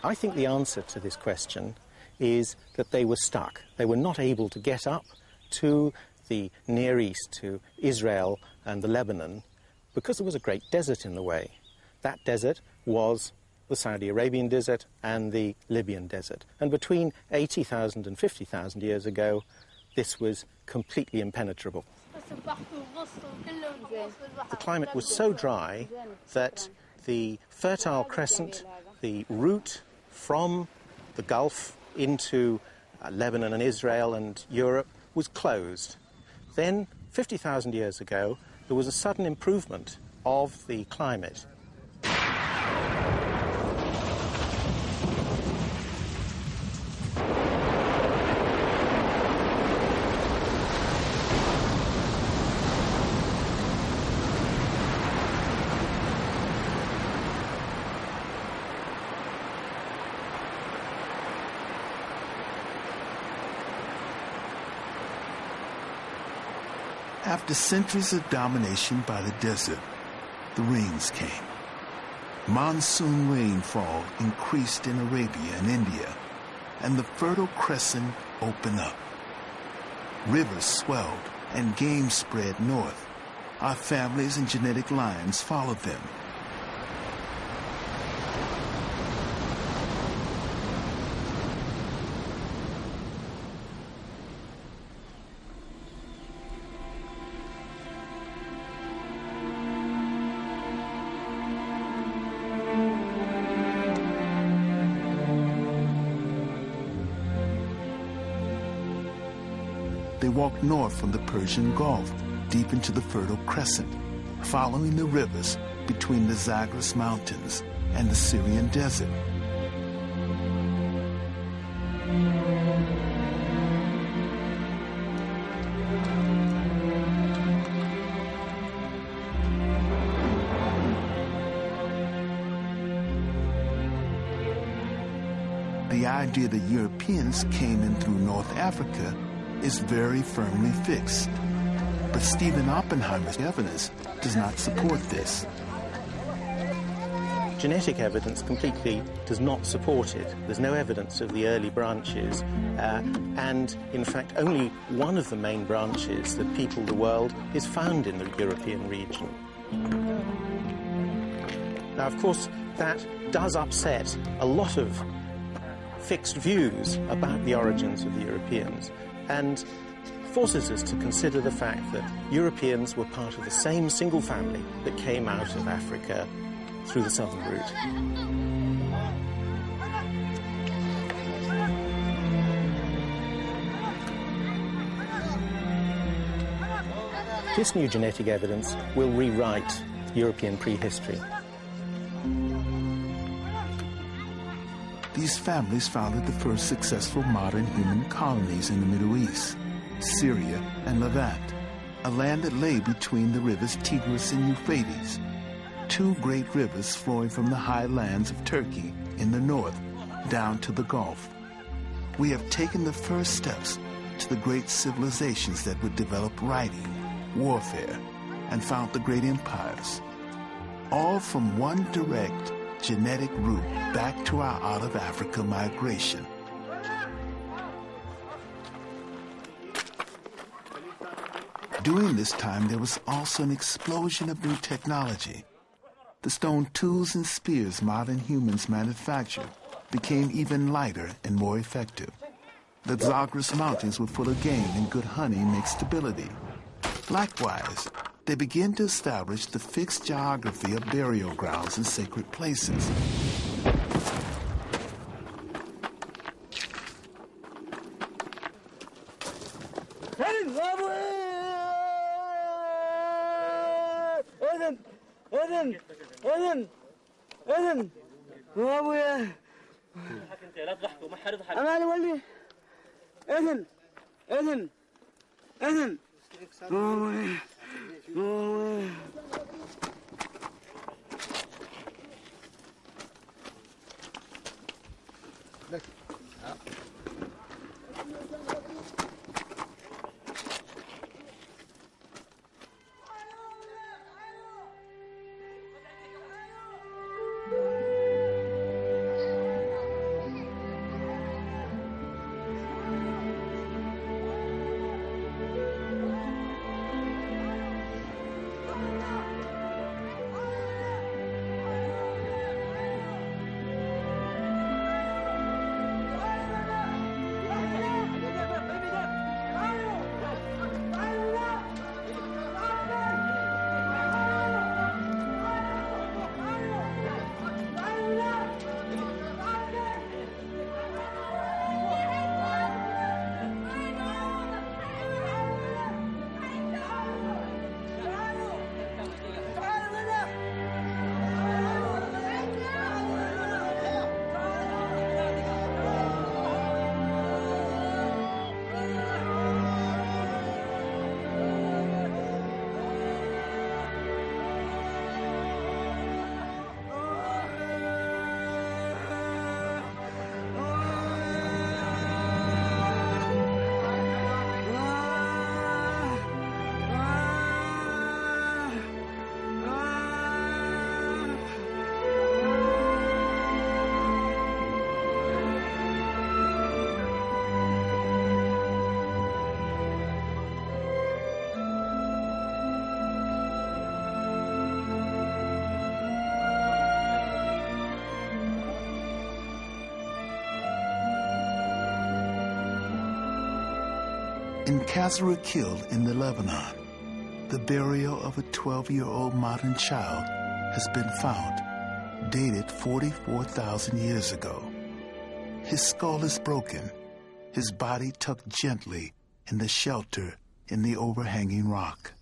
I think the answer to this question is that they were stuck. They were not able to get up to the Near East, to Israel and the Lebanon, because there was a great desert in the way. That desert was the Saudi Arabian desert and the Libyan desert. And between 80,000 and 50,000 years ago, this was completely impenetrable. The climate was so dry that the Fertile Crescent, the route from the Gulf into Lebanon and Israel and Europe, was closed. Then, 50,000 years ago, there was a sudden improvement of the climate. After centuries of domination by the desert, the rains came. Monsoon rainfall increased in Arabia and India. and the Fertile Crescent opened up. Rivers swelled and game spread north. Our families and genetic lines followed them. They walked north from the Persian Gulf, deep into the Fertile Crescent, following the rivers between the Zagros Mountains and the Syrian desert. The idea that Europeans came in through North Africa is very firmly fixed. But Stephen Oppenheimer's evidence does not support this. Genetic evidence completely does not support it. There's no evidence of the early branches, and in fact only one of the main branches that people the world is found in the European region. Now, of course, that does upset a lot of fixed views about the origins of the Europeans, and forces us to consider the fact that Europeans were part of the same single family that came out of Africa through the southern route. This new genetic evidence will rewrite European prehistory. These families founded the first successful modern human colonies in the Middle East, Syria and Levant, a land that lay between the rivers Tigris and Euphrates, two great rivers flowing from the high lands of Turkey in the north down to the Gulf. We have taken the first steps to the great civilizations that would develop writing, warfare, and found the great empires, all from one direct genetic route back to our out-of-Africa migration. During this time, there was also an explosion of new technology. The stone tools and spears modern humans manufactured became even lighter and more effective. The Zagros Mountains were full of game, and good hunting makes stability. Likewise, they began to establish the fixed geography of burial grounds and sacred places. In Kazarukil in the Lebanon, the burial of a 12-year-old modern child has been found, dated 44,000 years ago. His skull is broken, his body tucked gently in the shelter in the overhanging rock.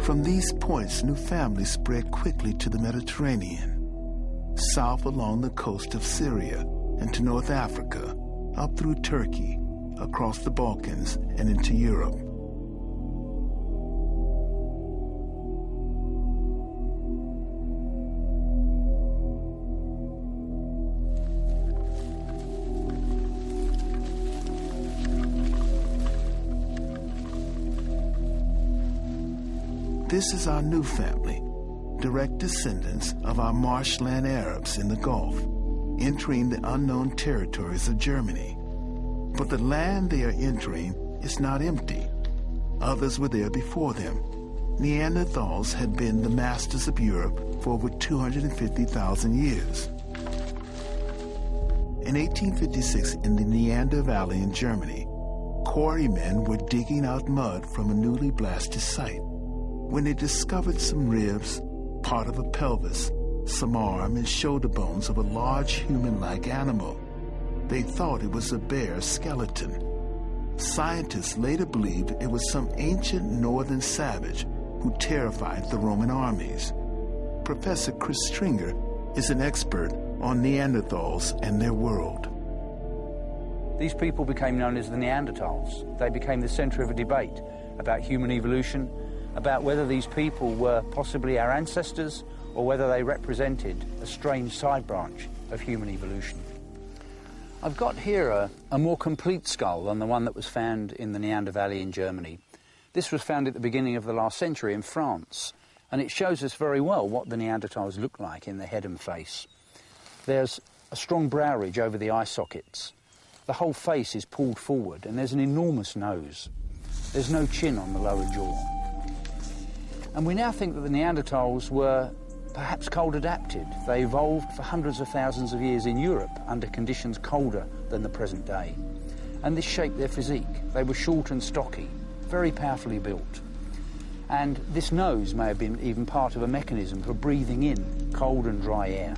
From these points, new families spread quickly to the Mediterranean, south along the coast of Syria and to North Africa, up through Turkey, across the Balkans, and into Europe. This is our new family, direct descendants of our marshland Arabs in the Gulf, entering the unknown territories of Germany. But the land they are entering is not empty. Others were there before them. Neanderthals had been the masters of Europe for over 250,000 years. In 1856, in the Neander Valley in Germany, quarrymen were digging out mud from a newly blasted site when they discovered some ribs, part of a pelvis, some arm and shoulder bones of a large human-like animal. They thought it was a bear skeleton. Scientists later believed it was some ancient northern savage who terrified the Roman armies. Professor Chris Stringer is an expert on Neanderthals and their world. These people became known as the Neanderthals. They became the center of a debate about human evolution, about whether these people were possibly our ancestors or whether they represented a strange side branch of human evolution. I've got here a more complete skull than the one that was found in the Neander Valley in Germany. This was found at the beginning of the last century in France, and it shows us very well what the Neanderthals looked like in the head and face. There's a strong brow ridge over the eye sockets. The whole face is pulled forward, and there's an enormous nose. There's no chin on the lower jaw. And we now think that the Neanderthals were perhaps cold adapted. They evolved for hundreds of thousands of years in Europe under conditions colder than the present day. And this shaped their physique. They were short and stocky, very powerfully built. And this nose may have been even part of a mechanism for breathing in cold and dry air.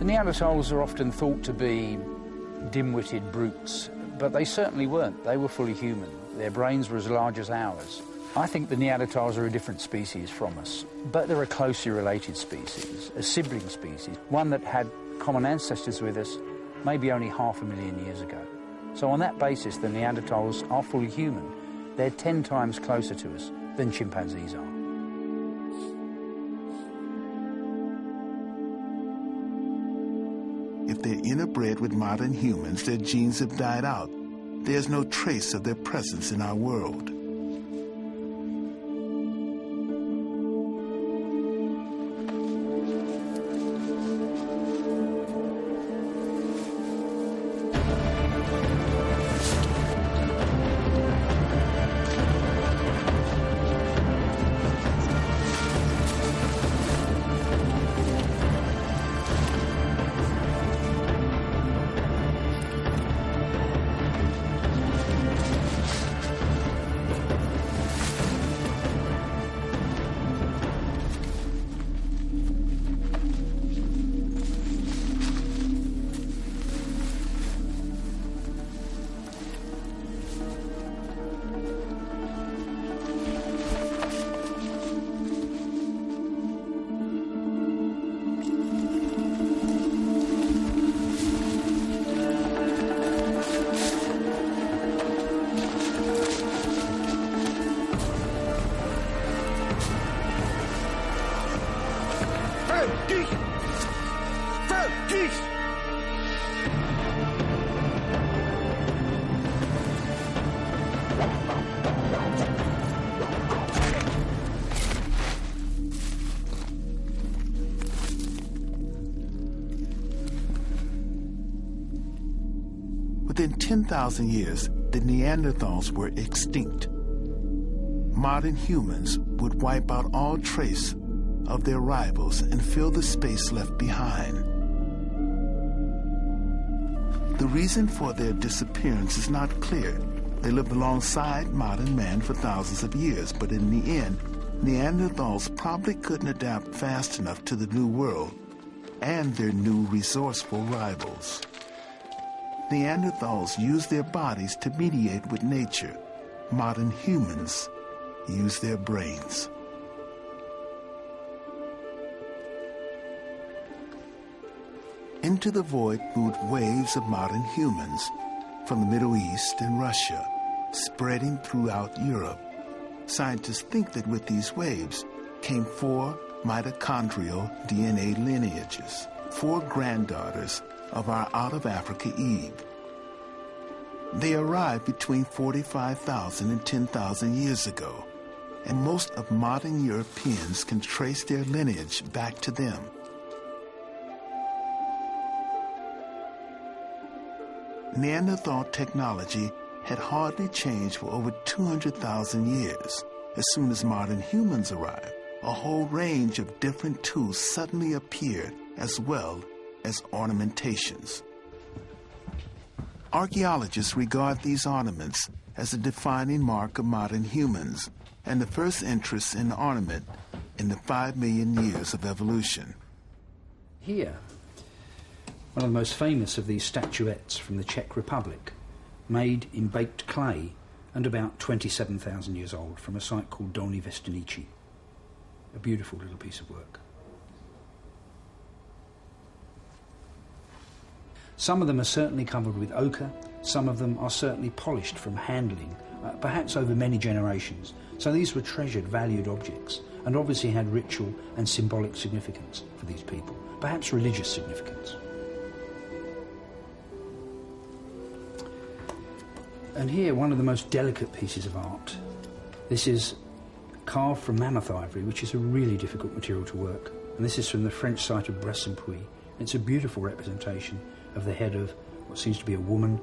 The Neanderthals are often thought to be dim-witted brutes, but they certainly weren't. They were fully human. Their brains were as large as ours. I think the Neanderthals are a different species from us, but they're a closely related species, a sibling species, one that had common ancestors with us maybe only 500,000 years ago. So on that basis, the Neanderthals are fully human. They're 10 times closer to us than chimpanzees are. If they're interbred with modern humans, their genes have died out. There's no trace of their presence in our world. Within 10,000 years, the Neanderthals were extinct. Modern humans would wipe out all trace of their rivals and fill the space left behind. The reason for their disappearance is not clear. They lived alongside modern man for thousands of years, but in the end, Neanderthals probably couldn't adapt fast enough to the new world and their new resourceful rivals. Neanderthals used their bodies to mediate with nature. Modern humans use their brains. Into the void moved waves of modern humans from the Middle East and Russia, spreading throughout Europe. Scientists think that with these waves came 4 mitochondrial DNA lineages, 4 granddaughters of our out-of-Africa Eve. They arrived between 45,000 and 10,000 years ago, and most of modern Europeans can trace their lineage back to them. Neanderthal technology had hardly changed for over 200,000 years. As soon as modern humans arrived, a whole range of different tools suddenly appeared, as well as ornamentations. Archaeologists regard these ornaments as a defining mark of modern humans and the first interest in ornament in the 5 million years of evolution. Here, one of the most famous of these statuettes from the Czech Republic, made in baked clay and about 27,000 years old, from a site called Dolní Věstonice. A beautiful little piece of work. Some of them are certainly covered with ochre, some of them are certainly polished from handling, perhaps over many generations. So these were treasured, valued objects, and obviously had ritual and symbolic significance for these people, perhaps religious significance. And here, one of the most delicate pieces of art. This is carved from mammoth ivory, which is a really difficult material to work. And this is from the French site of Bressanpuy. It's a beautiful representation of the head of what seems to be a woman,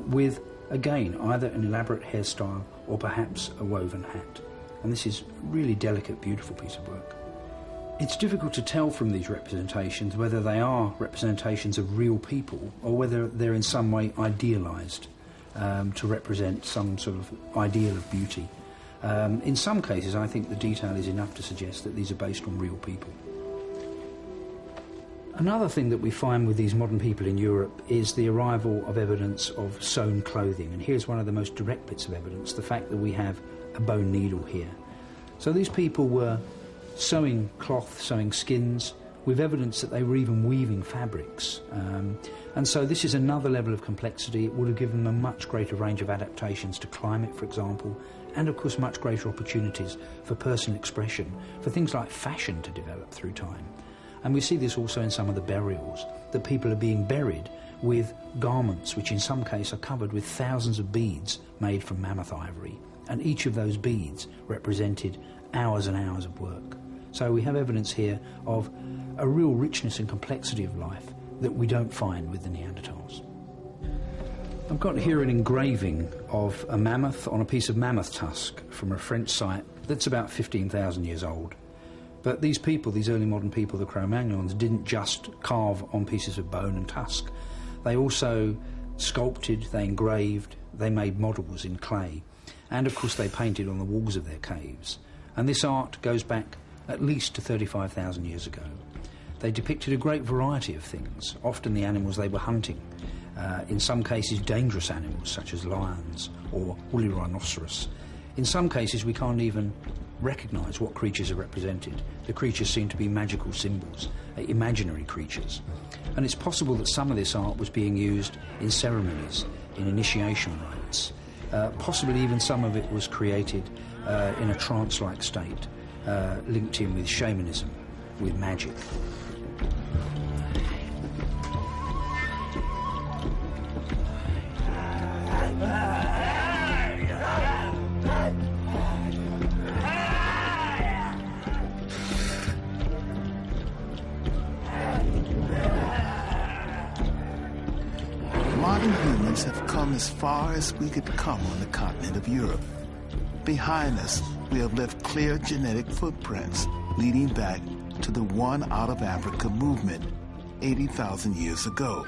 with, again, either an elaborate hairstyle or perhaps a woven hat. And this is a really delicate, beautiful piece of work. It's difficult to tell from these representations whether they are representations of real people or whether they're in some way idealised to represent some sort of ideal of beauty. In some cases, I think the detail is enough to suggest that these are based on real people. Another thing that we find with these modern people in Europe is the arrival of evidence of sewn clothing. And here's one of the most direct bits of evidence, the fact that we have a bone needle here. So these people were sewing cloth, sewing skins, with evidence that they were even weaving fabrics. And so this is another level of complexity. It would have given them a much greater range of adaptations to climate, for example, and of course much greater opportunities for personal expression, for things like fashion to develop through time. And we see this also in some of the burials, that people are being buried with garments which in some cases are covered with thousands of beads made from mammoth ivory, and each of those beads represented hours and hours of work. So we have evidence here of a real richness and complexity of life that we don't find with the Neanderthals. I've got here an engraving of a mammoth on a piece of mammoth tusk from a French site that's about 15,000 years old. But these people, these early modern people, the Cro-Magnons, didn't just carve on pieces of bone and tusk. They also sculpted, they engraved, they made models in clay. And of course they painted on the walls of their caves. And this art goes back at least to 35,000 years ago. They depicted a great variety of things, often the animals they were hunting. In some cases dangerous animals such as lions or woolly rhinoceros. In some cases we can't even recognise what creatures are represented. The creatures seem to be magical symbols, imaginary creatures. And it's possible that some of this art was being used in ceremonies, in initiation rites. Possibly even some of it was created in a trance-like state, linked in with shamanism, with magic. Modern humans have come as far as we could come on the continent of Europe. Behind us, we have left clear genetic footprints leading back to the One Out of Africa movement 80,000 years ago.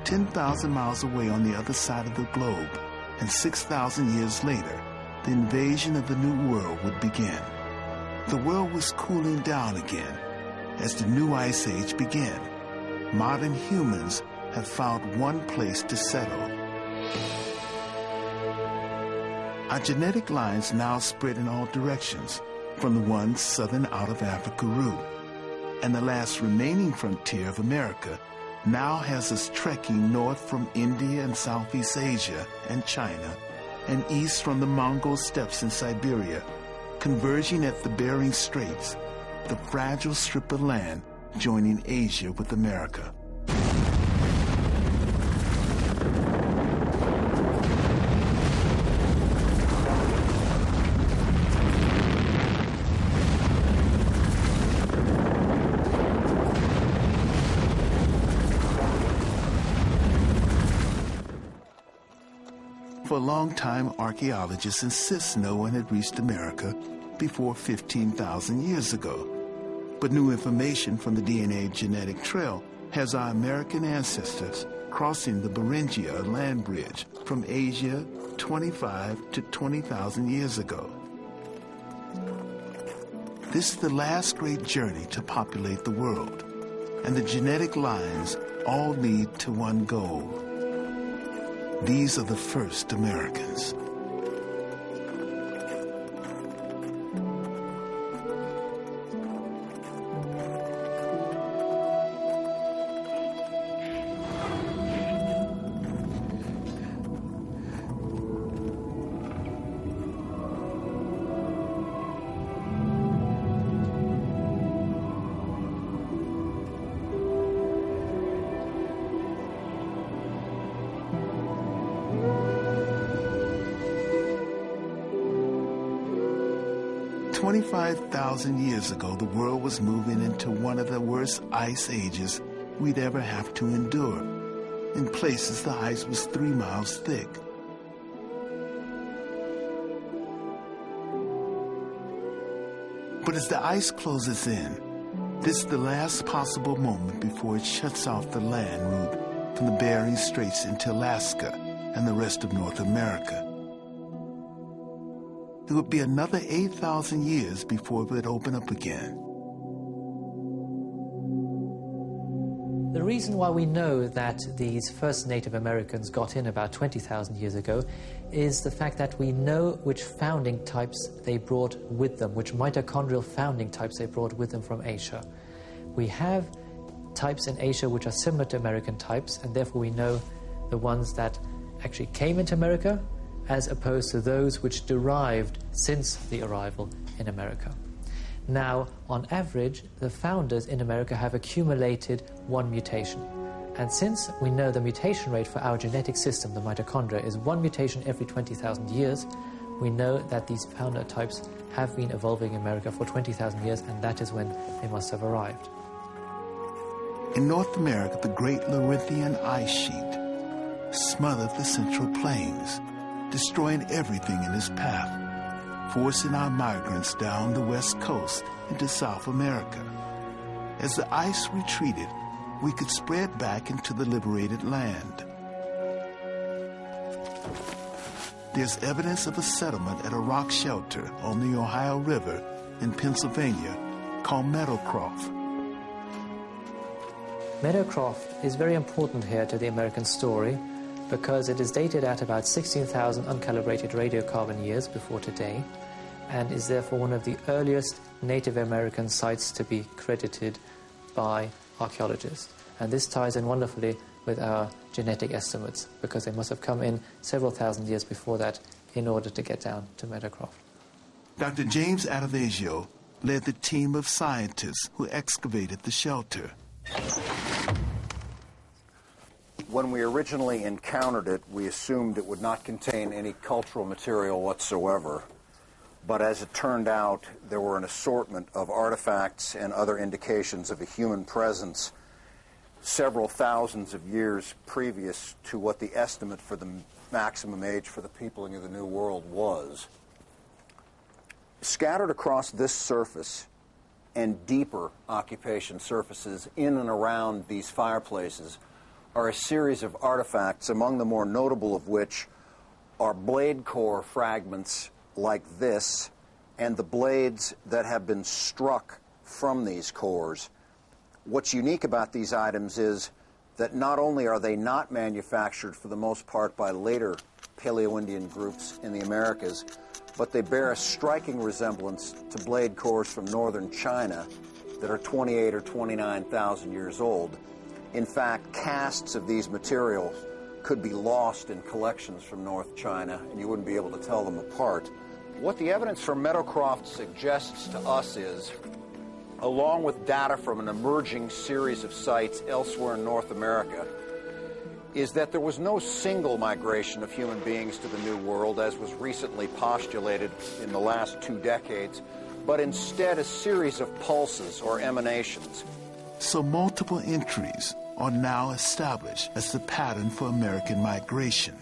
10,000 miles away on the other side of the globe, and 6,000 years later, the invasion of the New World would begin. The world was cooling down again as the new ice age began. Modern humans have found one place to settle. Our genetic lines now spread in all directions from the one southern out of Africa route. And the last remaining frontier of America now has us trekking north from India and Southeast Asia and China, and east from the Mongol steppes in Siberia, converging at the Bering Straits, the fragile strip of land joining Asia with America. For a long time, archaeologists insist no one had reached America before 15,000 years ago. But new information from the DNA genetic trail has our American ancestors crossing the Beringia land bridge from Asia 25 to 20,000 years ago. This is the last great journey to populate the world, and the genetic lines all lead to one goal. These are the first Americans. "25,000 years ago, the world was moving into one of the worst ice ages we'd ever have to endure. In places, the ice was 3 miles thick. But as the ice closes in, this is the last possible moment before it shuts off the land route from the Bering Straits into Alaska and the rest of North America. It would be another 8,000 years before it would open up again. reason why we know that these first Native Americans got in about 20,000 years ago is the fact that we know which founding types they brought with them, which mitochondrial founding types they brought with them from Asia. We have types in Asia which are similar to American types, and therefore we know the ones that actually came into America as opposed to those which derived since the arrival in America. Now, on average, the founders in America have accumulated one mutation. And since we know the mutation rate for our genetic system, the mitochondria, is one mutation every 20,000 years, we know that these founder types have been evolving in America for 20,000 years, and that is when they must have arrived. In North America, the Great Laurentian Ice Sheet smothered the Central Plains, destroying everything in its path, forcing our migrants down the west coast into South America. As the ice retreated, we could spread back into the liberated land. There's evidence of a settlement at a rock shelter on the Ohio River in Pennsylvania called Meadowcroft. Meadowcroft is very important here to the American story because it is dated at about 16,000 uncalibrated radiocarbon years before today, and is therefore one of the earliest Native American sites to be credited by archaeologists. And this ties in wonderfully with our genetic estimates, because they must have come in several thousand years before that in order to get down to Meadowcroft. Dr. James Adelvazio led the team of scientists who excavated the shelter. When we originally encountered it, we assumed it would not contain any cultural material whatsoever. But as it turned out, there were an assortment of artifacts and other indications of a human presence several thousands of years previous to what the estimate for the maximum age for the peopling of the New World was. Scattered across this surface and deeper occupation surfaces in and around these fireplaces are a series of artifacts, among the more notable of which are blade core fragments like this, and the blades that have been struck from these cores. What's unique about these items is that not only are they not manufactured for the most part by later Paleo-Indian groups in the Americas, but they bear a striking resemblance to blade cores from northern China that are 28 or 29,000 years old. In fact, casts of these materials could be lost in collections from North China, and you wouldn't be able to tell them apart. What the evidence from Meadowcroft suggests to us is, along with data from an emerging series of sites elsewhere in North America, is that there was no single migration of human beings to the New World, as was recently postulated in the last 2 decades, but instead a series of pulses or emanations. So multiple entries are now established as the pattern for American migration.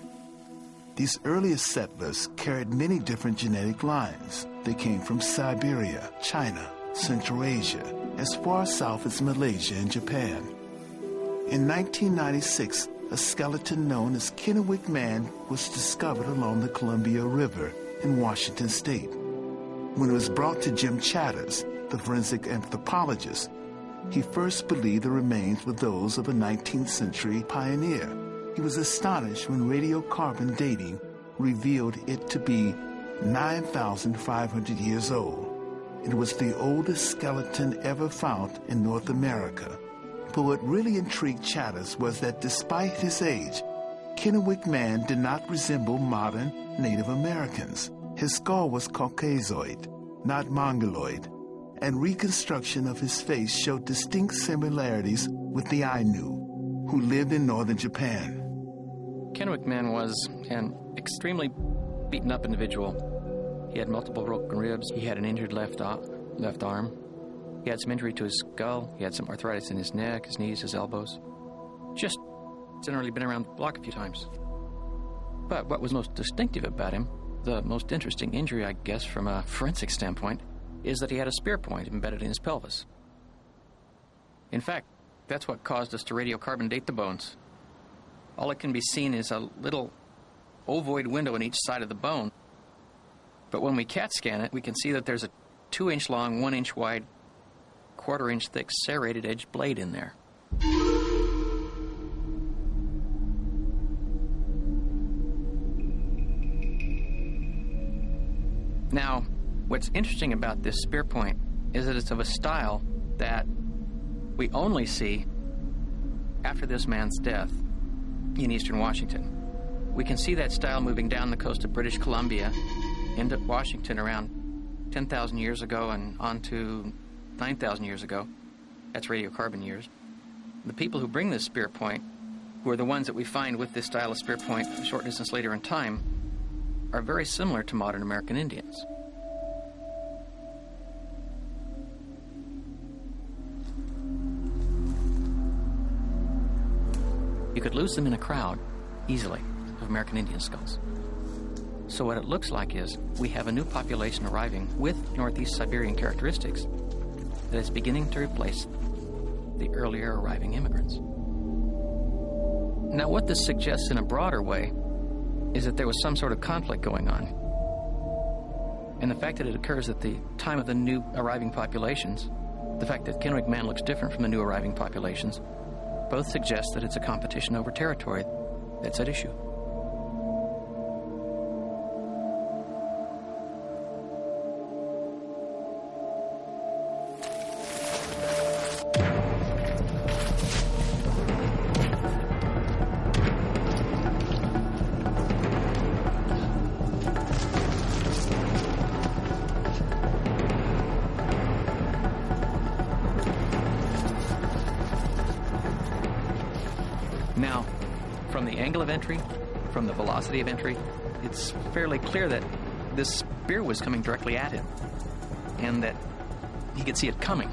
These earliest settlers carried many different genetic lines. They came from Siberia, China, Central Asia, as far south as Malaysia and Japan. In 1996, a skeleton known as Kennewick Man was discovered along the Columbia River in Washington State. When it was brought to Jim Chatters, the forensic anthropologist, he first believed the remains were those of a 19th century pioneer. He was astonished when radiocarbon dating revealed it to be 9,500 years old. It was the oldest skeleton ever found in North America. But what really intrigued Chatters was that despite his age, Kennewick Man did not resemble modern Native Americans. His skull was Caucasoid, not Mongoloid, and reconstruction of his face showed distinct similarities with the Ainu, who lived in northern Japan. Kennewick Man was an extremely beaten-up individual. He had multiple broken ribs. He had an injured left arm. He had some injury to his skull. He had some arthritis in his neck, his knees, his elbows. Just generally been around the block a few times. But what was most distinctive about him, the most interesting injury, I guess, from a forensic standpoint, is that he had a spear point embedded in his pelvis. In fact, that's what caused us to radiocarbon date the bones. All that can be seen is a little ovoid window in each side of the bone. But when we CAT scan it, we can see that there's a 2-inch long, 1-inch wide, 1/4-inch thick serrated edge blade in there. Now, what's interesting about this spear point is that it's of a style that we only see after this man's death in eastern Washington. We can see that style moving down the coast of British Columbia into Washington around 10,000 years ago and on to 9,000 years ago. That's radiocarbon years. The people who bring this spear point, who are the ones that we find with this style of spear point a short distance later in time, are very similar to modern American Indians. You could lose them in a crowd easily of American Indian skulls. So what it looks like is we have a new population arriving with Northeast Siberian characteristics that is beginning to replace the earlier arriving immigrants. Now, what this suggests in a broader way is that there was some sort of conflict going on. And the fact that it occurs at the time of the new arriving populations, the fact that Kennewick Man looks different from the new arriving populations, both suggest that it's a competition over territory that's at issue. Now, from the angle of entry, from the velocity of entry, it's fairly clear that this spear was coming directly at him, and that he could see it coming.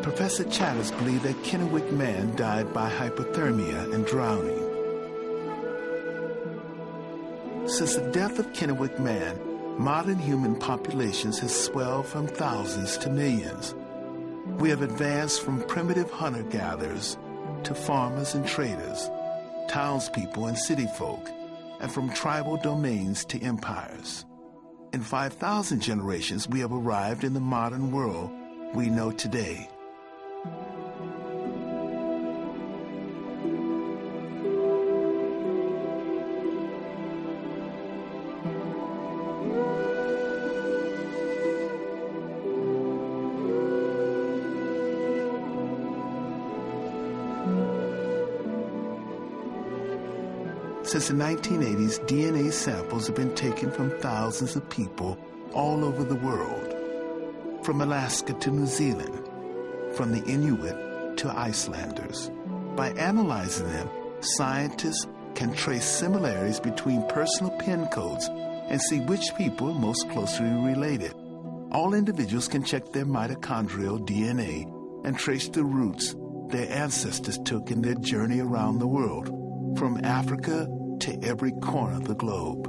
Professor Chattis believed that Kennewick Man died by hypothermia and drowning. Since the death of Kennewick Man, modern human populations have swelled from thousands to millions. We have advanced from primitive hunter-gatherers to farmers and traders, townspeople and city folk, and from tribal domains to empires. In 5,000 generations, we have arrived in the modern world we know today. Since the 1980s, DNA samples have been taken from thousands of people all over the world, from Alaska to New Zealand, from the Inuit to Icelanders. By analyzing them, scientists can trace similarities between personal pin codes and see which people are most closely related. All individuals can check their mitochondrial DNA and trace the routes their ancestors took in their journey around the world, from Africa to every corner of the globe.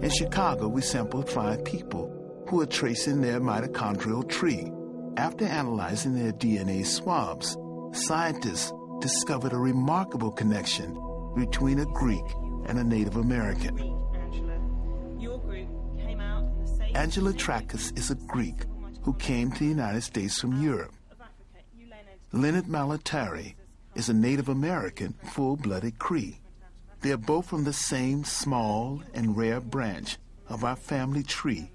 In Chicago, we sampled 5 people who are tracing their mitochondrial tree. After analyzing their DNA swabs, scientists discovered a remarkable connection between a Greek and a Native American. Angela Tracus is a Greek who came to the United States from Europe. Leonard Malatari is a Native American full-blooded Cree. They are both from the same small and rare branch of our family tree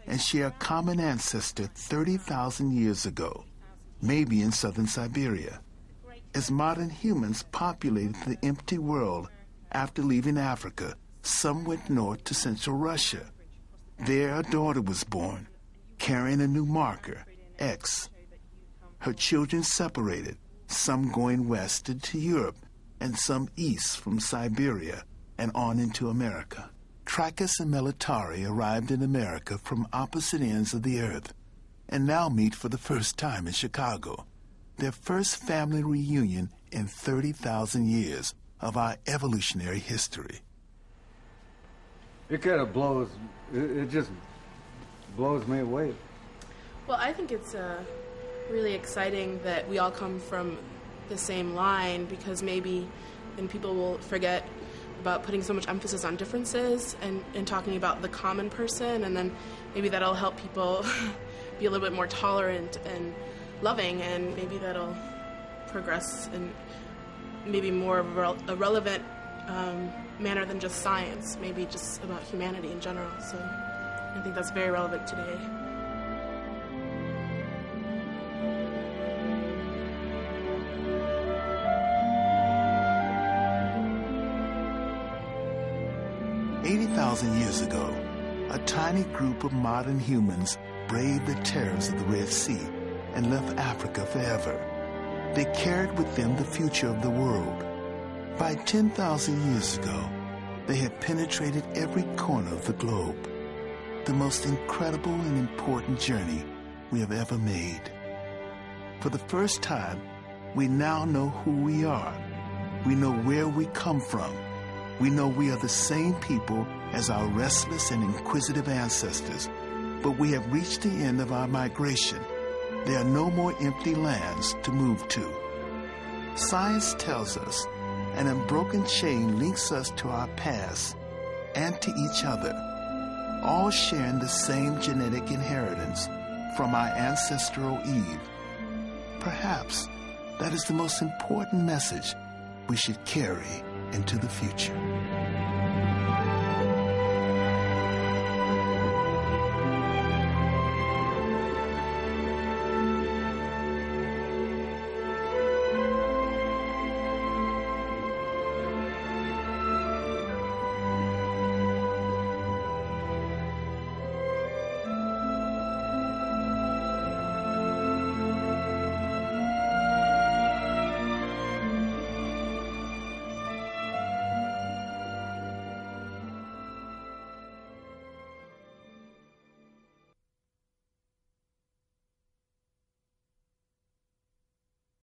and share a common ancestor 30,000 years ago. maybe in southern Siberia. As modern humans populated the empty world after leaving Africa, some went north to central Russia. There a daughter was born, carrying a new marker, X. Her children separated, some going west into Europe and some east from Siberia and on into America. Trachis and Melitari arrived in America from opposite ends of the earth and now meet for the first time in Chicago. Their first family reunion in 30,000 years of our evolutionary history. It kind of blows, it just blows me away. Well, I think it's really exciting that we all come from the same line, because maybe then people will forget about putting so much emphasis on differences and talking about the common person, and then maybe that'll help people be a little bit more tolerant and loving, and maybe that'll progress in maybe more of a relevant manner than just science, maybe just about humanity in general. So I think that's very relevant today. Years ago, a tiny group of modern humans braved the terrors of the Red Sea and left Africa forever. They carried with them the future of the world. By 10,000 years ago, they had penetrated every corner of the globe. The most incredible and important journey we have ever made. For the first time, we now know who we are. We know where we come from. We know we are the same people as our restless and inquisitive ancestors, but we have reached the end of our migration. There are no more empty lands to move to. Science tells us an unbroken chain links us to our past and to each other, all sharing the same genetic inheritance from our ancestral Eve. Perhaps that is the most important message we should carry into the future.